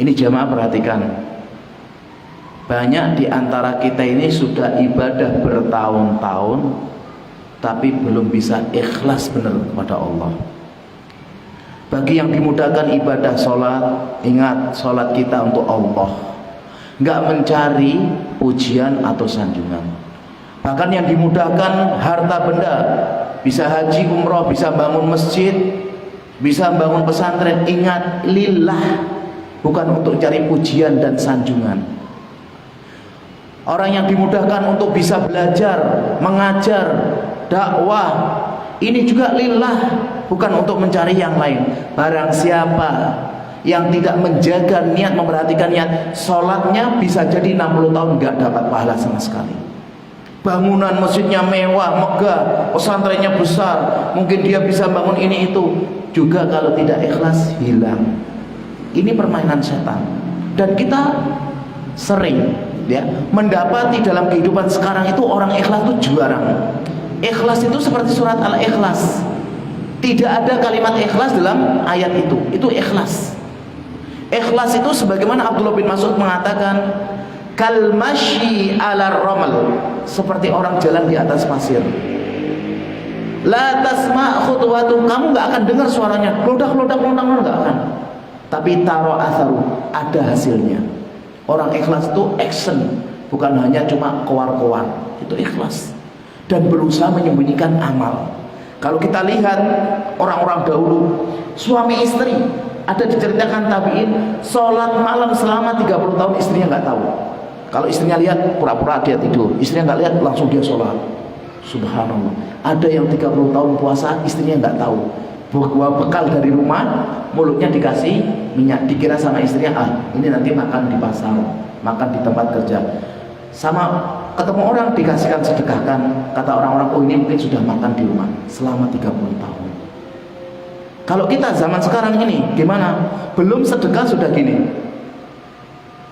S1: Ini jamaah perhatikan. Banyak di antara kita ini sudah ibadah bertahun-tahun, tapi belum bisa ikhlas benar kepada Allah. Bagi yang dimudahkan ibadah sholat, ingat sholat kita untuk Allah, nggak mencari pujian atau sanjungan. Bahkan yang dimudahkan harta benda, bisa haji umroh, bisa bangun masjid, bisa bangun pesantren, ingat lillah. bukan untuk cari pujian dan sanjungan. Orang yang dimudahkan untuk bisa belajar, mengajar, dakwah, ini juga lillah, bukan untuk mencari yang lain. Barang siapa yang tidak menjaga niat, memperhatikan niat, sholatnya bisa jadi 60 tahun nggak dapat pahala sama sekali. Bangunan masjidnya mewah, megah, pesantrennya besar, mungkin dia bisa bangun ini itu, juga kalau tidak ikhlas hilang. Ini permainan setan. Dan kita sering ya mendapati dalam kehidupan sekarang itu orang ikhlas itu jarang. Ikhlas itu seperti surat Al-Ikhlas. Tidak ada kalimat ikhlas dalam ayat itu. Itu ikhlas. Ikhlas itu sebagaimana Abdullah bin Mas'ud mengatakan, kal masyi ala ramal, seperti orang jalan di atas pasir. La tasma' khutwatu, kamu enggak akan dengar suaranya, lodak enggak akan. Tapi taro atharu, ada hasilnya. Orang ikhlas itu action, bukan hanya cuma koar-koar. Itu ikhlas. Dan berusaha menyembunyikan amal. Kalau kita lihat orang-orang dahulu, suami istri, ada diceritakan tabi'in, sholat malam selama 30 tahun istrinya nggak tahu. Kalau istrinya lihat, pura-pura dia tidur. Istrinya nggak lihat, langsung dia sholat. Subhanallah. Ada yang 30 tahun puasa, istrinya nggak tahu. Bawa bekal dari rumah, mulutnya dikasih minyak, dikira sama istrinya, ini nanti makan di pasar, makan di tempat kerja. Sama ketemu orang dikasihkan, sedekahkan. Kata orang-orang, oh ini mungkin sudah makan di rumah selama 30 tahun. Kalau kita zaman sekarang ini gimana? Belum sedekah sudah gini.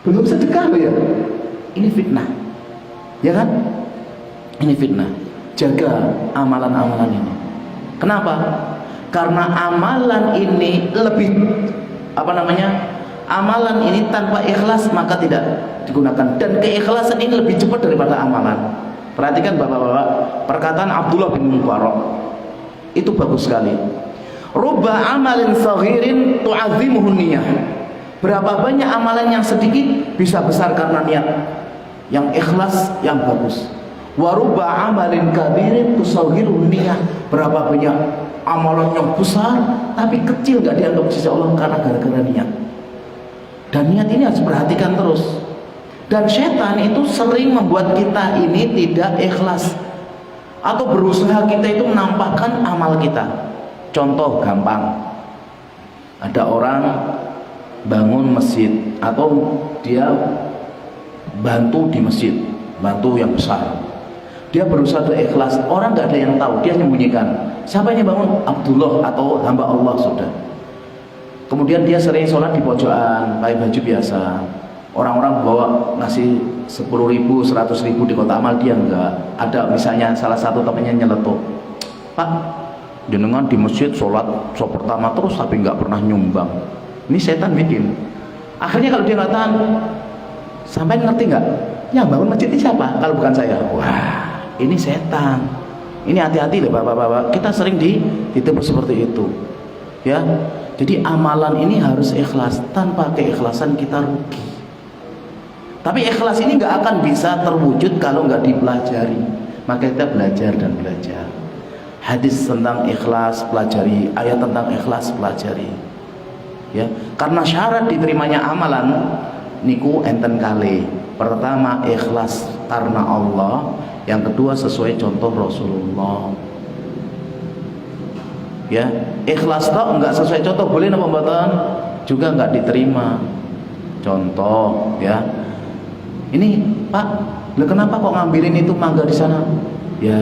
S1: Belum sedekah loh ya. Ini fitnah. Ya kan? Ini fitnah. Jaga amalan-amalan ini. Kenapa? Karena amalan ini lebih amalan ini tanpa ikhlas maka tidak digunakan, dan keikhlasan ini lebih cepat daripada amalan. Perhatikan bapak-bapak, perkataan Abdullah bin Mubarak itu bagus sekali. Rubba amalin saghirin tu'azzimuhu niyah. Berapa banyak amalan yang sedikit bisa besar karena niat yang ikhlas, yang bagus. Wa rubba amalin kabirin tusaghiruhu niyah. Berapa banyak amalan yang besar tapi kecil nggak dianggap sisi Allah karena gara-gara niat. Dan niat ini harus perhatikan terus. Dan setan itu sering membuat kita ini tidak ikhlas, atau berusaha kita itu menampakkan amal kita. Contoh gampang, ada orang bangun masjid atau dia bantu di masjid, bantu yang besar. Dia berusaha ikhlas, orang nggak ada yang tahu, dia menyembunyikan. Siapa yang bangun? Abdullah atau hamba Allah sudah. Kemudian dia sering sholat di pojokan, pakai baju biasa. Orang-orang bawa ngasih 10.000, 100.000 di kota amal, dia enggak. Ada misalnya salah satu temannya nyeletuk, Pak, jenengan di masjid sholat pertama terus tapi enggak pernah nyumbang. Ini setan bikin. Akhirnya kalau dia nggak tahan, sampai ngerti nggak? Yang bangun masjid ini siapa? Kalau bukan saya. Wah, ini setan. Ini hati-hati deh bapak-bapak. Kita sering ditipu seperti itu. Ya. Jadi amalan ini harus ikhlas. Tanpa keikhlasan kita rugi. Tapi ikhlas ini nggak akan bisa terwujud kalau nggak dipelajari. Maka kita belajar dan belajar. Hadis tentang ikhlas pelajari, ayat tentang ikhlas pelajari. Ya, karena syarat diterimanya amalan niku enten kali. Pertama ikhlas karena Allah, yang kedua sesuai contoh Rasulullah. Ya, ikhlas toh enggak sesuai contoh boleh napa mboten? Juga enggak diterima. Contoh ya. Ini Pak, lah kenapa kok ngambilin itu mangga di sana? Ya,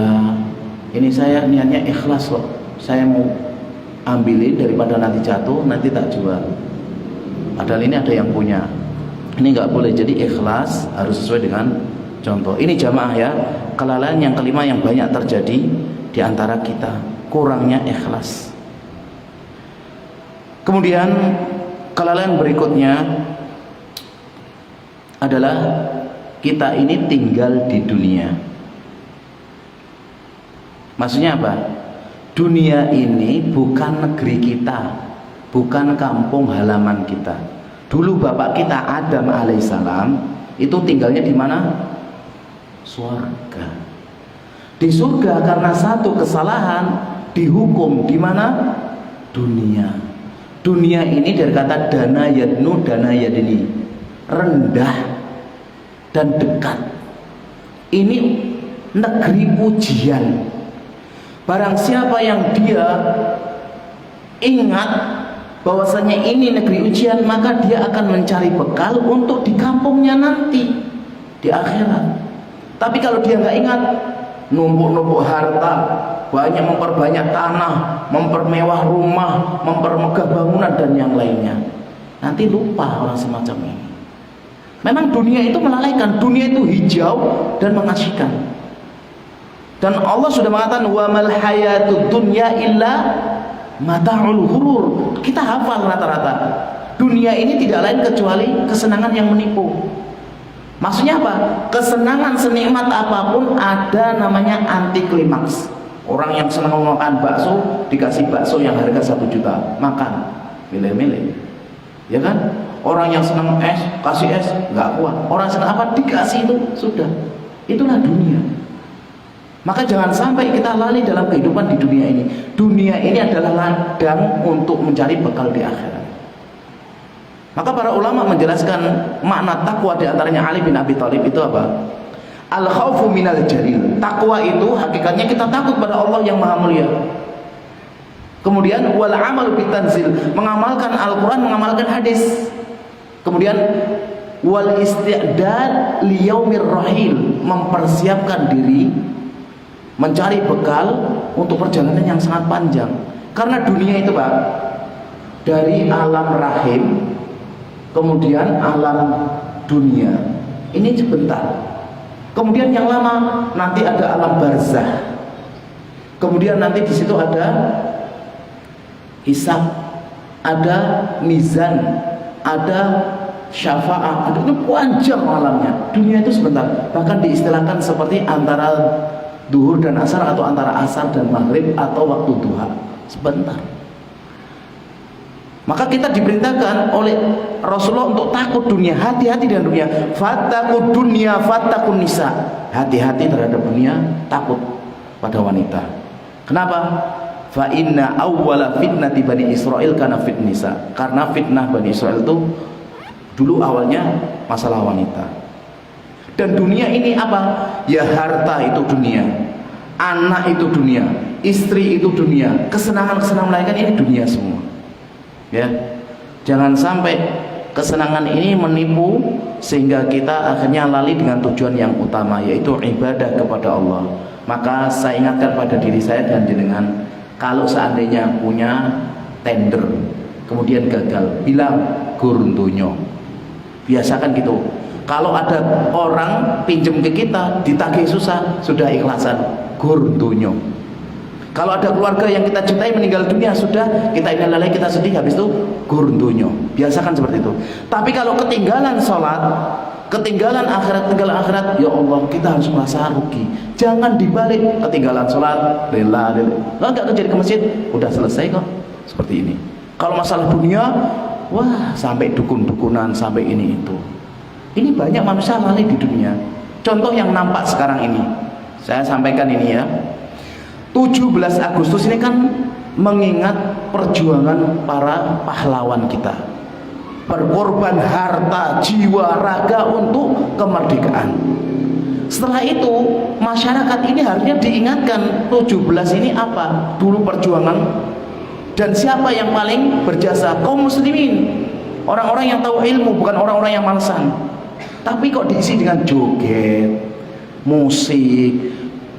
S1: ini saya niatnya ikhlas kok. Saya mau ambilin daripada nanti jatuh, nanti tak jual. Padahal ini ada yang punya. Ini nggak boleh. Jadi ikhlas harus sesuai dengan contoh. Ini jamaah ya. Kelalaian yang kelima yang banyak terjadi di antara kita, kurangnya ikhlas. Kemudian kelalaian berikutnya adalah kita ini tinggal di dunia. Maksudnya apa? Dunia ini bukan negeri kita, bukan kampung halaman kita. Dulu bapak kita Adam alaihissalam itu tinggalnya di mana? Surga. Di surga karena satu kesalahan dihukum di mana? Dunia. Dunia ini dari kata dana yadnu, dana yadini, rendah dan dekat. Ini negeri ujian. Barang siapa yang dia ingat bahwasanya ini negeri ujian, maka dia akan mencari bekal untuk di kampungnya nanti di akhirat. Tapi kalau dia nggak ingat, numpuk-numpuk harta, banyak memperbanyak tanah, mempermewah rumah, mempermegah bangunan dan yang lainnya, nanti lupa orang semacam ini. Memang dunia itu melalaikan, dunia itu hijau dan mengasyikan. Dan Allah sudah mengatakan wa mal hayatud dunya illa mata'ul ghurur. Kita hafal rata-rata. Dunia ini tidak lain kecuali kesenangan yang menipu. Maksudnya apa? Kesenangan senikmat apapun ada namanya anti klimaks. Orang yang senang makan bakso dikasih bakso yang harga 1 juta, makan, milih-milih. Ya kan? Orang yang senang es, kasih es, nggak kuat. Orang senang apa, dikasih itu, sudah. Itulah dunia. Maka jangan sampai kita lalai dalam kehidupan di dunia ini. Dunia ini adalah ladang untuk mencari bekal di akhirat. Maka para ulama menjelaskan makna takwa, di antaranya Ali bin Abi Thalib itu apa? Al-khawfu minal jalil. Takwa itu hakikatnya kita takut pada Allah yang maha mulia. Kemudian wal amal bitanzil, mengamalkan Al-Quran, mengamalkan hadis. Kemudian wal isti'dad liyaumir rahil, mempersiapkan diri mencari bekal untuk perjalanan yang sangat panjang. Karena dunia itu Pak, dari alam rahim kemudian alam dunia ini sebentar, kemudian yang lama nanti ada alam barzah, kemudian nanti di situ ada hisab, ada mizan, ada syafa'ah, ada, itu panjang alamnya. Dunia itu sebentar, bahkan diistilahkan seperti antara duhur dan asar, atau antara asar dan maghrib, atau waktu duha, sebentar. Maka kita diperintahkan oleh Rasulullah untuk takut dunia, hati-hati dengan dunia. Fattaqud dunya fattaqun nisa, hati-hati terhadap dunia, takut pada wanita. Kenapa? Fa inna awwala fitnati Bani Israil kana fitnisa, karena fitnah Bani Israil itu dulu awalnya masalah wanita. Dan dunia ini apa? Ya harta itu dunia, anak itu dunia, istri itu dunia, kesenangan-kesenangan lain kan ini dunia semua. Ya, jangan sampai kesenangan ini menipu sehingga kita akhirnya lalai dengan tujuan yang utama, yaitu ibadah kepada Allah. Maka saya ingatkan pada diri saya dan jenengan, kalau seandainya punya tender kemudian gagal, bilang gurundonyo. Biasakan gitu. Kalau ada orang pinjem ke kita, ditagih susah, sudah ikhlasan, gurundonyo. Kalau ada keluarga yang kita cintai meninggal dunia, sudah, kita ini lalai, kita sedih, habis itu gurundonyo. Biasakan seperti itu. Tapi kalau ketinggalan sholat, ketinggalan akhirat, ya Allah, kita harus merasa rugi. Jangan dibalik, ketinggalan sholat, rela, nggak kerja ke masjid, udah selesai kok. Seperti ini. Kalau masalah dunia, wah, sampai dukun-dukunan, sampai ini itu. Ini banyak manusia lalai di dunia. Contoh yang nampak sekarang ini, saya sampaikan ini ya. 17 Agustus ini kan mengingat perjuangan para pahlawan kita, berkorban harta, jiwa, raga untuk kemerdekaan. Setelah itu masyarakat ini harusnya diingatkan 17 ini apa dulu perjuangan, dan siapa yang paling berjasa? Kaum muslimin, orang-orang yang tahu ilmu, bukan orang-orang yang malesan. Tapi kok diisi dengan joget, musik,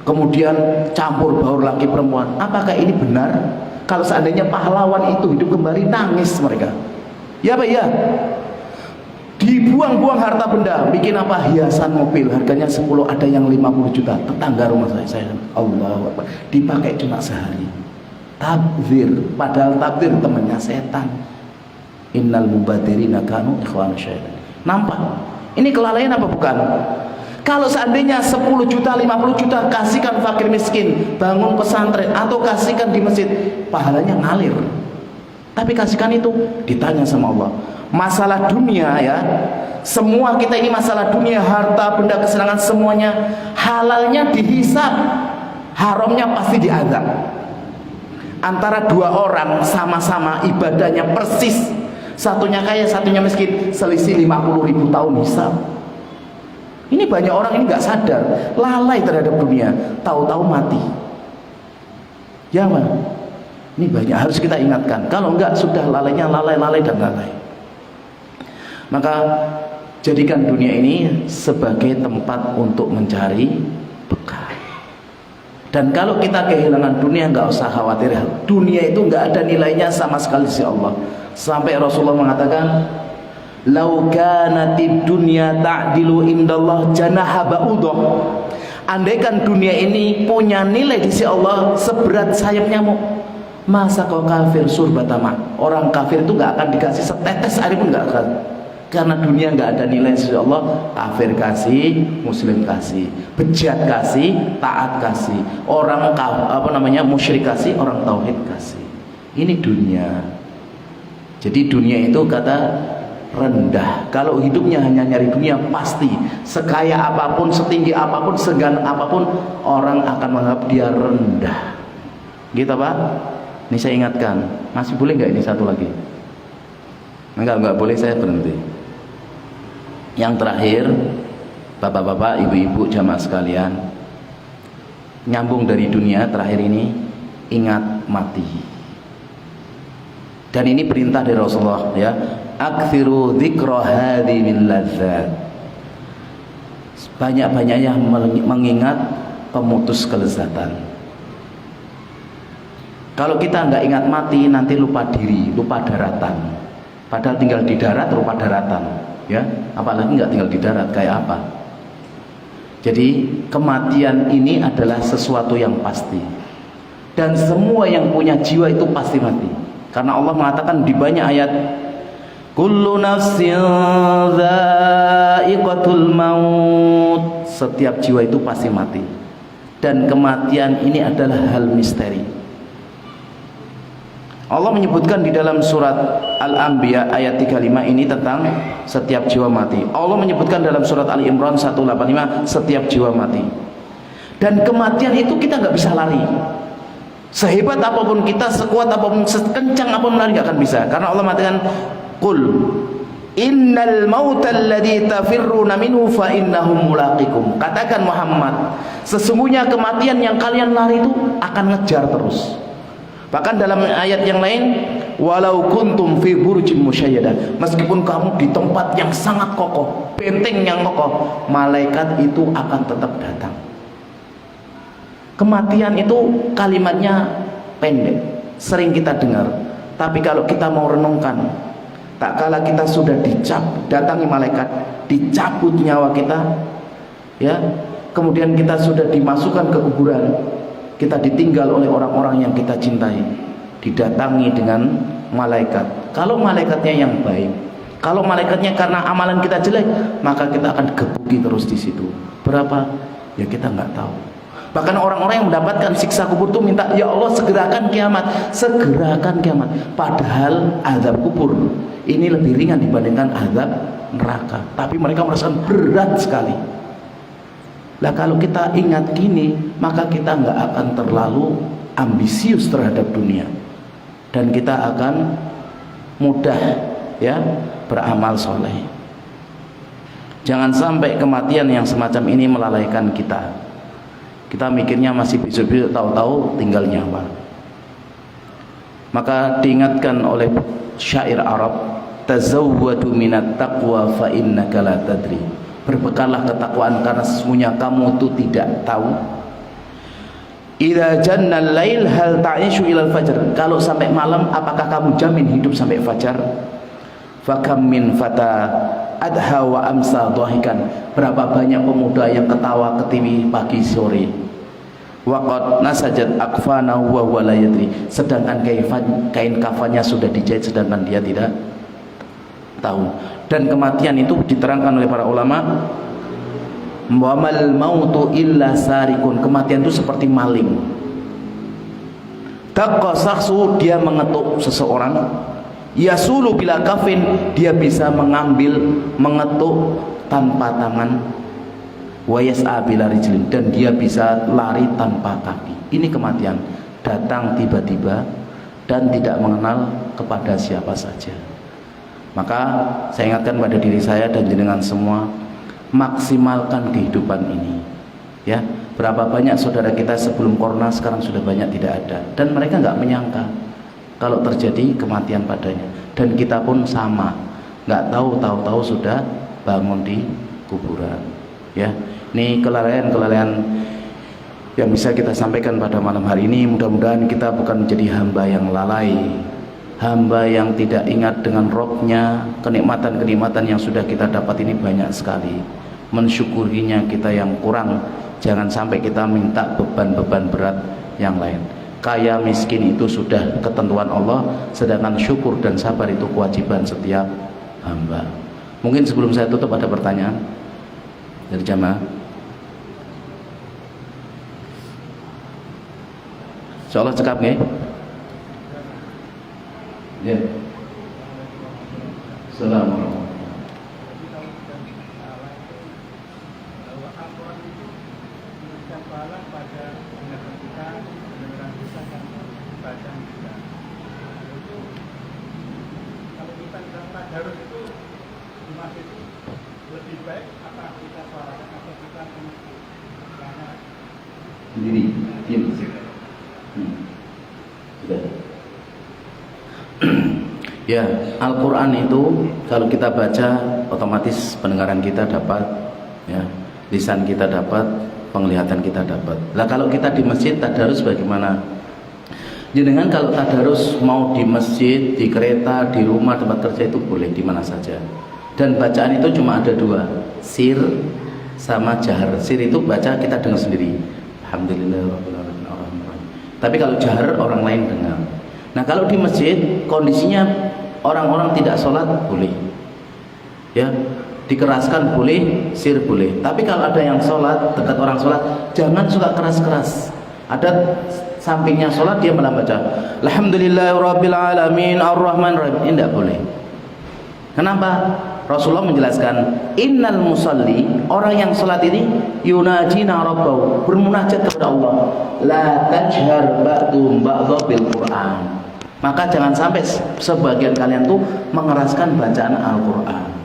S1: kemudian campur baur laki perempuan. Apakah ini benar? Kalau seandainya pahlawan itu hidup kembali, nangis mereka. Ya Pak ya. Dibuang-buang harta benda, bikin apa? Hiasan mobil, harganya 10, ada yang 50 juta. Tetangga rumah saya Allahu Akbar, dipakai cuma sehari. Tabdzir, padahal tabdzir temannya setan. Innal mubadzirina kanu ikhwana syaitan. Nampak? Ini kelalaian apa bukan? Kalau seandainya 10 juta, 50 juta kasihkan fakir miskin, bangun pesantren, atau kasihkan di masjid, pahalanya ngalir. Tapi kasihkan itu, ditanya sama Allah. Masalah dunia ya, semua kita ini masalah dunia, harta, benda, kesenangan, semuanya halalnya dihisab, haramnya pasti diazab. antara dua orang sama-sama ibadahnya persis, satunya kaya satunya miskin, selisih 50.000 tahun hisab. Ini banyak orang ini nggak sadar, lalai terhadap dunia, tahu-tahu mati. Ya mana? Ini banyak harus kita ingatkan. Kalau enggak sudah lalainya lalai dan lalai. Maka jadikan dunia ini sebagai tempat untuk mencari bekal. Dan kalau kita kehilangan dunia, nggak usah khawatir. Dunia itu nggak ada nilainya sama sekali si Allah. Sampai Rasulullah mengatakan, "Lau kanatid dunya ta'dilu indallah janaha ba'udah." Andaikan dunia ini punya nilai di sisi Allah seberat sayap nyamuk, masa kau kafir surbatama. Orang kafir itu nggak akan dikasih setetes air pun nggak akan. Karena dunia nggak ada nilai di sisi Allah. Kafir kasih, muslim kasih, bejat kasih, taat kasih, orang musyrik kasih, orang tauhid kasih. Ini dunia. Jadi dunia itu kata rendah. Kalau hidupnya hanya nyari dunia, pasti sekaya apapun, setinggi apapun, seganteng apapun, orang akan menganggap dia rendah. Gitu Pak? Ini saya ingatkan. Masih boleh nggak ini satu lagi? Enggak boleh, saya berhenti. Yang terakhir, bapak-bapak, ibu-ibu, jamaah sekalian, nyambung dari dunia terakhir ini, ingat mati. Dan ini perintah dari Rasulullah, ya. Aktsiru dzikra hadhil ladzat. Banyak-banyaknya mengingat pemutus kelezatan. Kalau kita nggak ingat mati, nanti lupa diri, lupa daratan. Padahal tinggal di darat lupa daratan, ya. Apalagi nggak tinggal di darat, kayak apa? Jadi kematian ini adalah sesuatu yang pasti. Dan semua yang punya jiwa itu pasti mati. Karena Allah mengatakan di banyak ayat, kullu nafsin dha'iqatul maut. Setiap jiwa itu pasti mati. Dan kematian ini adalah hal misteri. Allah menyebutkan di dalam surat Al-Anbiya ayat 35 ini tentang setiap jiwa mati. Allah menyebutkan dalam surat Ali Imran 185 setiap jiwa mati. Dan kematian itu kita nggak bisa lari. Sehebat apapun kita, sekuat apapun, sekencang apapun lari nggak akan bisa. Karena Allah mengatakan, "Qul innal mautal ladzi tafirruna minhu fa innahum mulaqikum." Katakan Muhammad, sesungguhnya kematian yang kalian lari itu akan ngejar terus. Bahkan dalam ayat yang lain, walau kuntum fi burujin musyayyadah, meskipun kamu di tempat yang sangat kokoh, benteng yang kokoh, malaikat itu akan tetap datang. Kematian itu kalimatnya pendek, sering kita dengar. Tapi kalau kita mau renungkan, tak kala kita sudah datangi malaikat, dicabut nyawa kita, ya, kemudian kita sudah dimasukkan ke kuburan, kita ditinggal oleh orang-orang yang kita cintai, didatangi dengan malaikat. Kalau malaikatnya yang baik, kalau malaikatnya karena amalan kita jelek, maka kita akan gebuki terus di situ. Berapa? Ya kita nggak tahu. Bahkan orang-orang yang mendapatkan siksa kubur itu minta, ya Allah segerakan kiamat, segerakan kiamat. Padahal azab kubur ini lebih ringan dibandingkan azab neraka. Tapi mereka merasakan berat sekali. Lah kalau kita ingat gini, maka kita nggak akan terlalu ambisius terhadap dunia, dan kita akan mudah, ya, beramal soleh. Jangan sampai kematian yang semacam ini melalaikan kita. Kita mikirnya masih besok-besok, tahu-tahu tinggal nyawa. Maka diingatkan oleh syair Arab, tazawwadu minat taqwa fa innaka la tadri. Berbekallah ketakwaan karena sesungguhnya kamu itu tidak tahu. Idza jannal lail hal ta'ishu ilal fajr. Kalau sampai malam, apakah kamu jamin hidup sampai fajar? Fakam min fata adha wa amsa dhahikan. Berapa banyak pemuda yang ketawa ketiwi pagi sore. Waqad nasajat akfanahu wa huwa la yadri. Sedangkan kain kafannya sudah dijahit sedangkan dia tidak tahu. Dan kematian itu diterangkan oleh para ulama, wamal mautu illa sarikun. Kematian itu seperti maling. Taqasaksu, dia mengetuk seseorang. Yasulu bila kafin, dia bisa mengetuk tanpa tangan. Wa yas'a bila rijlin, dan dia bisa lari tanpa kaki. Ini kematian. datang tiba-tiba dan tidak mengenal kepada siapa saja. Maka saya ingatkan pada diri saya dan jenengan semua, maksimalkan kehidupan ini. Ya, berapa banyak saudara kita sebelum corona sekarang sudah banyak tidak ada, dan mereka nggak menyangka kalau terjadi kematian padanya. Dan kita pun sama, nggak tahu sudah bangun di kuburan. Ya, ini kelalaian yang bisa kita sampaikan pada malam hari ini. Mudah-mudahan kita bukan menjadi hamba yang lalai, hamba yang tidak ingat dengan Robnya. Kenikmatan-kenikmatan yang sudah kita dapat ini banyak sekali, mensyukurinya kita yang kurang. Jangan sampai kita minta beban-beban berat yang lain. Kaya miskin itu sudah ketentuan Allah, sedangkan syukur dan sabar itu kewajiban setiap hamba. Mungkin sebelum saya tutup ada pertanyaan dari jamaah. Insyaallah cekap nggih. Ya. Assalamualaikum. Sendiri, diam. Ya, Al-Quran itu kalau kita baca otomatis pendengaran kita dapat, ya, lisan kita dapat, penglihatan kita dapat. Lah kalau kita di masjid tadarus bagaimana? Jenengan kalau tadarus mau di masjid, di kereta, di rumah, tempat kerja itu boleh di mana saja. Dan bacaan itu cuma ada dua, sir sama jahar. Sir itu baca kita dengar sendiri. Alhamdulillahirrahmanirrahim. Tapi kalau jahar orang lain dengar. Nah kalau di masjid kondisinya orang-orang tidak sholat boleh, ya, dikeraskan boleh, sir boleh. Tapi kalau ada yang sholat, dekat orang sholat, jangan suka keras-keras. Ada sampingnya sholat dia malah baca Alhamdulillahirrabbilalamin Ar-Rahmanirrahim, ini tidak boleh. Kenapa? Rasulullah menjelaskan, innal musalli, orang yang salat ini yunajina rabbahu, bermunajat kepada Allah, la tajhar ba'dum ba'dha bil Qur'an. Maka jangan sampai sebagian kalian tuh mengeraskan bacaan Al-Qur'an.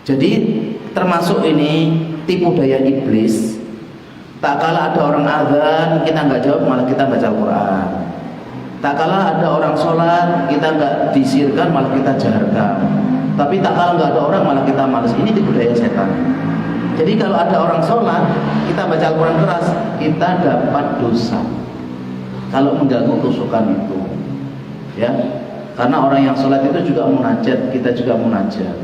S1: Jadi termasuk ini tipu daya iblis. Tak kala ada orang azan kita nggak jawab, malah kita baca Al-Qur'an. Tak kala ada orang sholat kita nggak disirkan, malah kita jaharkan. Tapi tak kalau nggak ada orang malah kita malas. Ini tipu daya setan. Jadi kalau ada orang sholat kita baca Al-Quran keras, kita dapat dosa kalau mengganggu kehusukan itu, ya. Karena orang yang sholat itu juga munajat, kita juga munajat,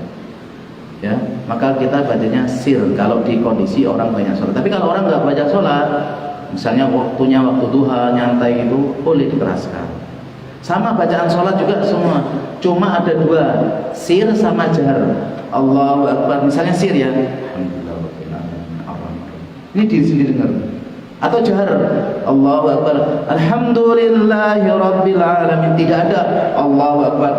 S1: ya. Maka kita bacanya sir kalau di kondisi orang banyak sholat. Tapi kalau orang nggak baca sholat, misalnya waktunya waktu duha, nyantai itu boleh dikeraskan. Sama bacaan sholat juga semua, cuma ada dua, sir sama jahar. Allahu Akbar, misalnya sir ya, ini di sini dengar. Atau jahar, Allahu Akbar, Alhamdulillahirrabbilalamin. Tidak ada Allahu Akbar.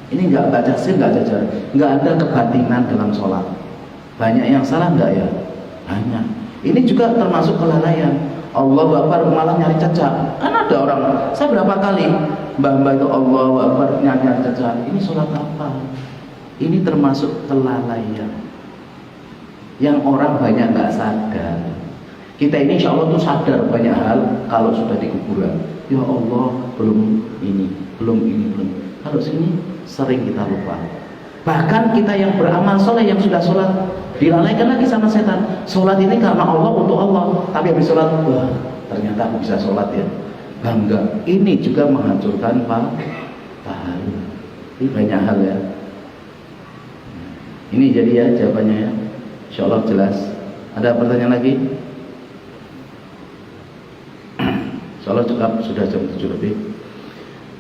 S1: Ini enggak baca sir, enggak ada jahar, enggak ada kebatinan dalam sholat. Banyak yang salah enggak ya? Banyak. Ini juga termasuk kelalaian. Allahu Akbar malah nyari cecak. Kan ada orang, saya berapa kali mbak-mbak itu Allahu Akbar nyari cecak. Ini sholat apa? Ini termasuk kelalaian yang orang banyak nggak sadar. Kita ini insya Allah tuh sadar banyak hal kalau sudah di kuburan. Ya Allah, belum ini. Kalau sini sering kita lupa. Bahkan kita yang beramal soleh, yang sudah sholat, dilalaikan lagi sama setan. Sholat ini karena Allah, untuk Allah. Tapi habis sholat, wah ternyata aku bisa sholat ya, bangga. Ini juga menghancurkan pahala. Ini banyak hal ya. Ini jadi ya jawabannya ya. Insya Allah jelas. Ada pertanyaan lagi? Insya Allah cukup, sudah jam 7 lebih.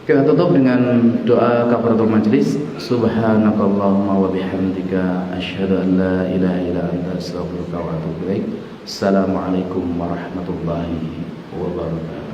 S1: Kita tutup dengan doa kafaratul majlis. Subhanakallahumma wa bihamdika asyhadu an la ilaha illa anta astaghfiruka wa atubu ilaik. Assalamualaikum warahmatullahi wabarakatuh.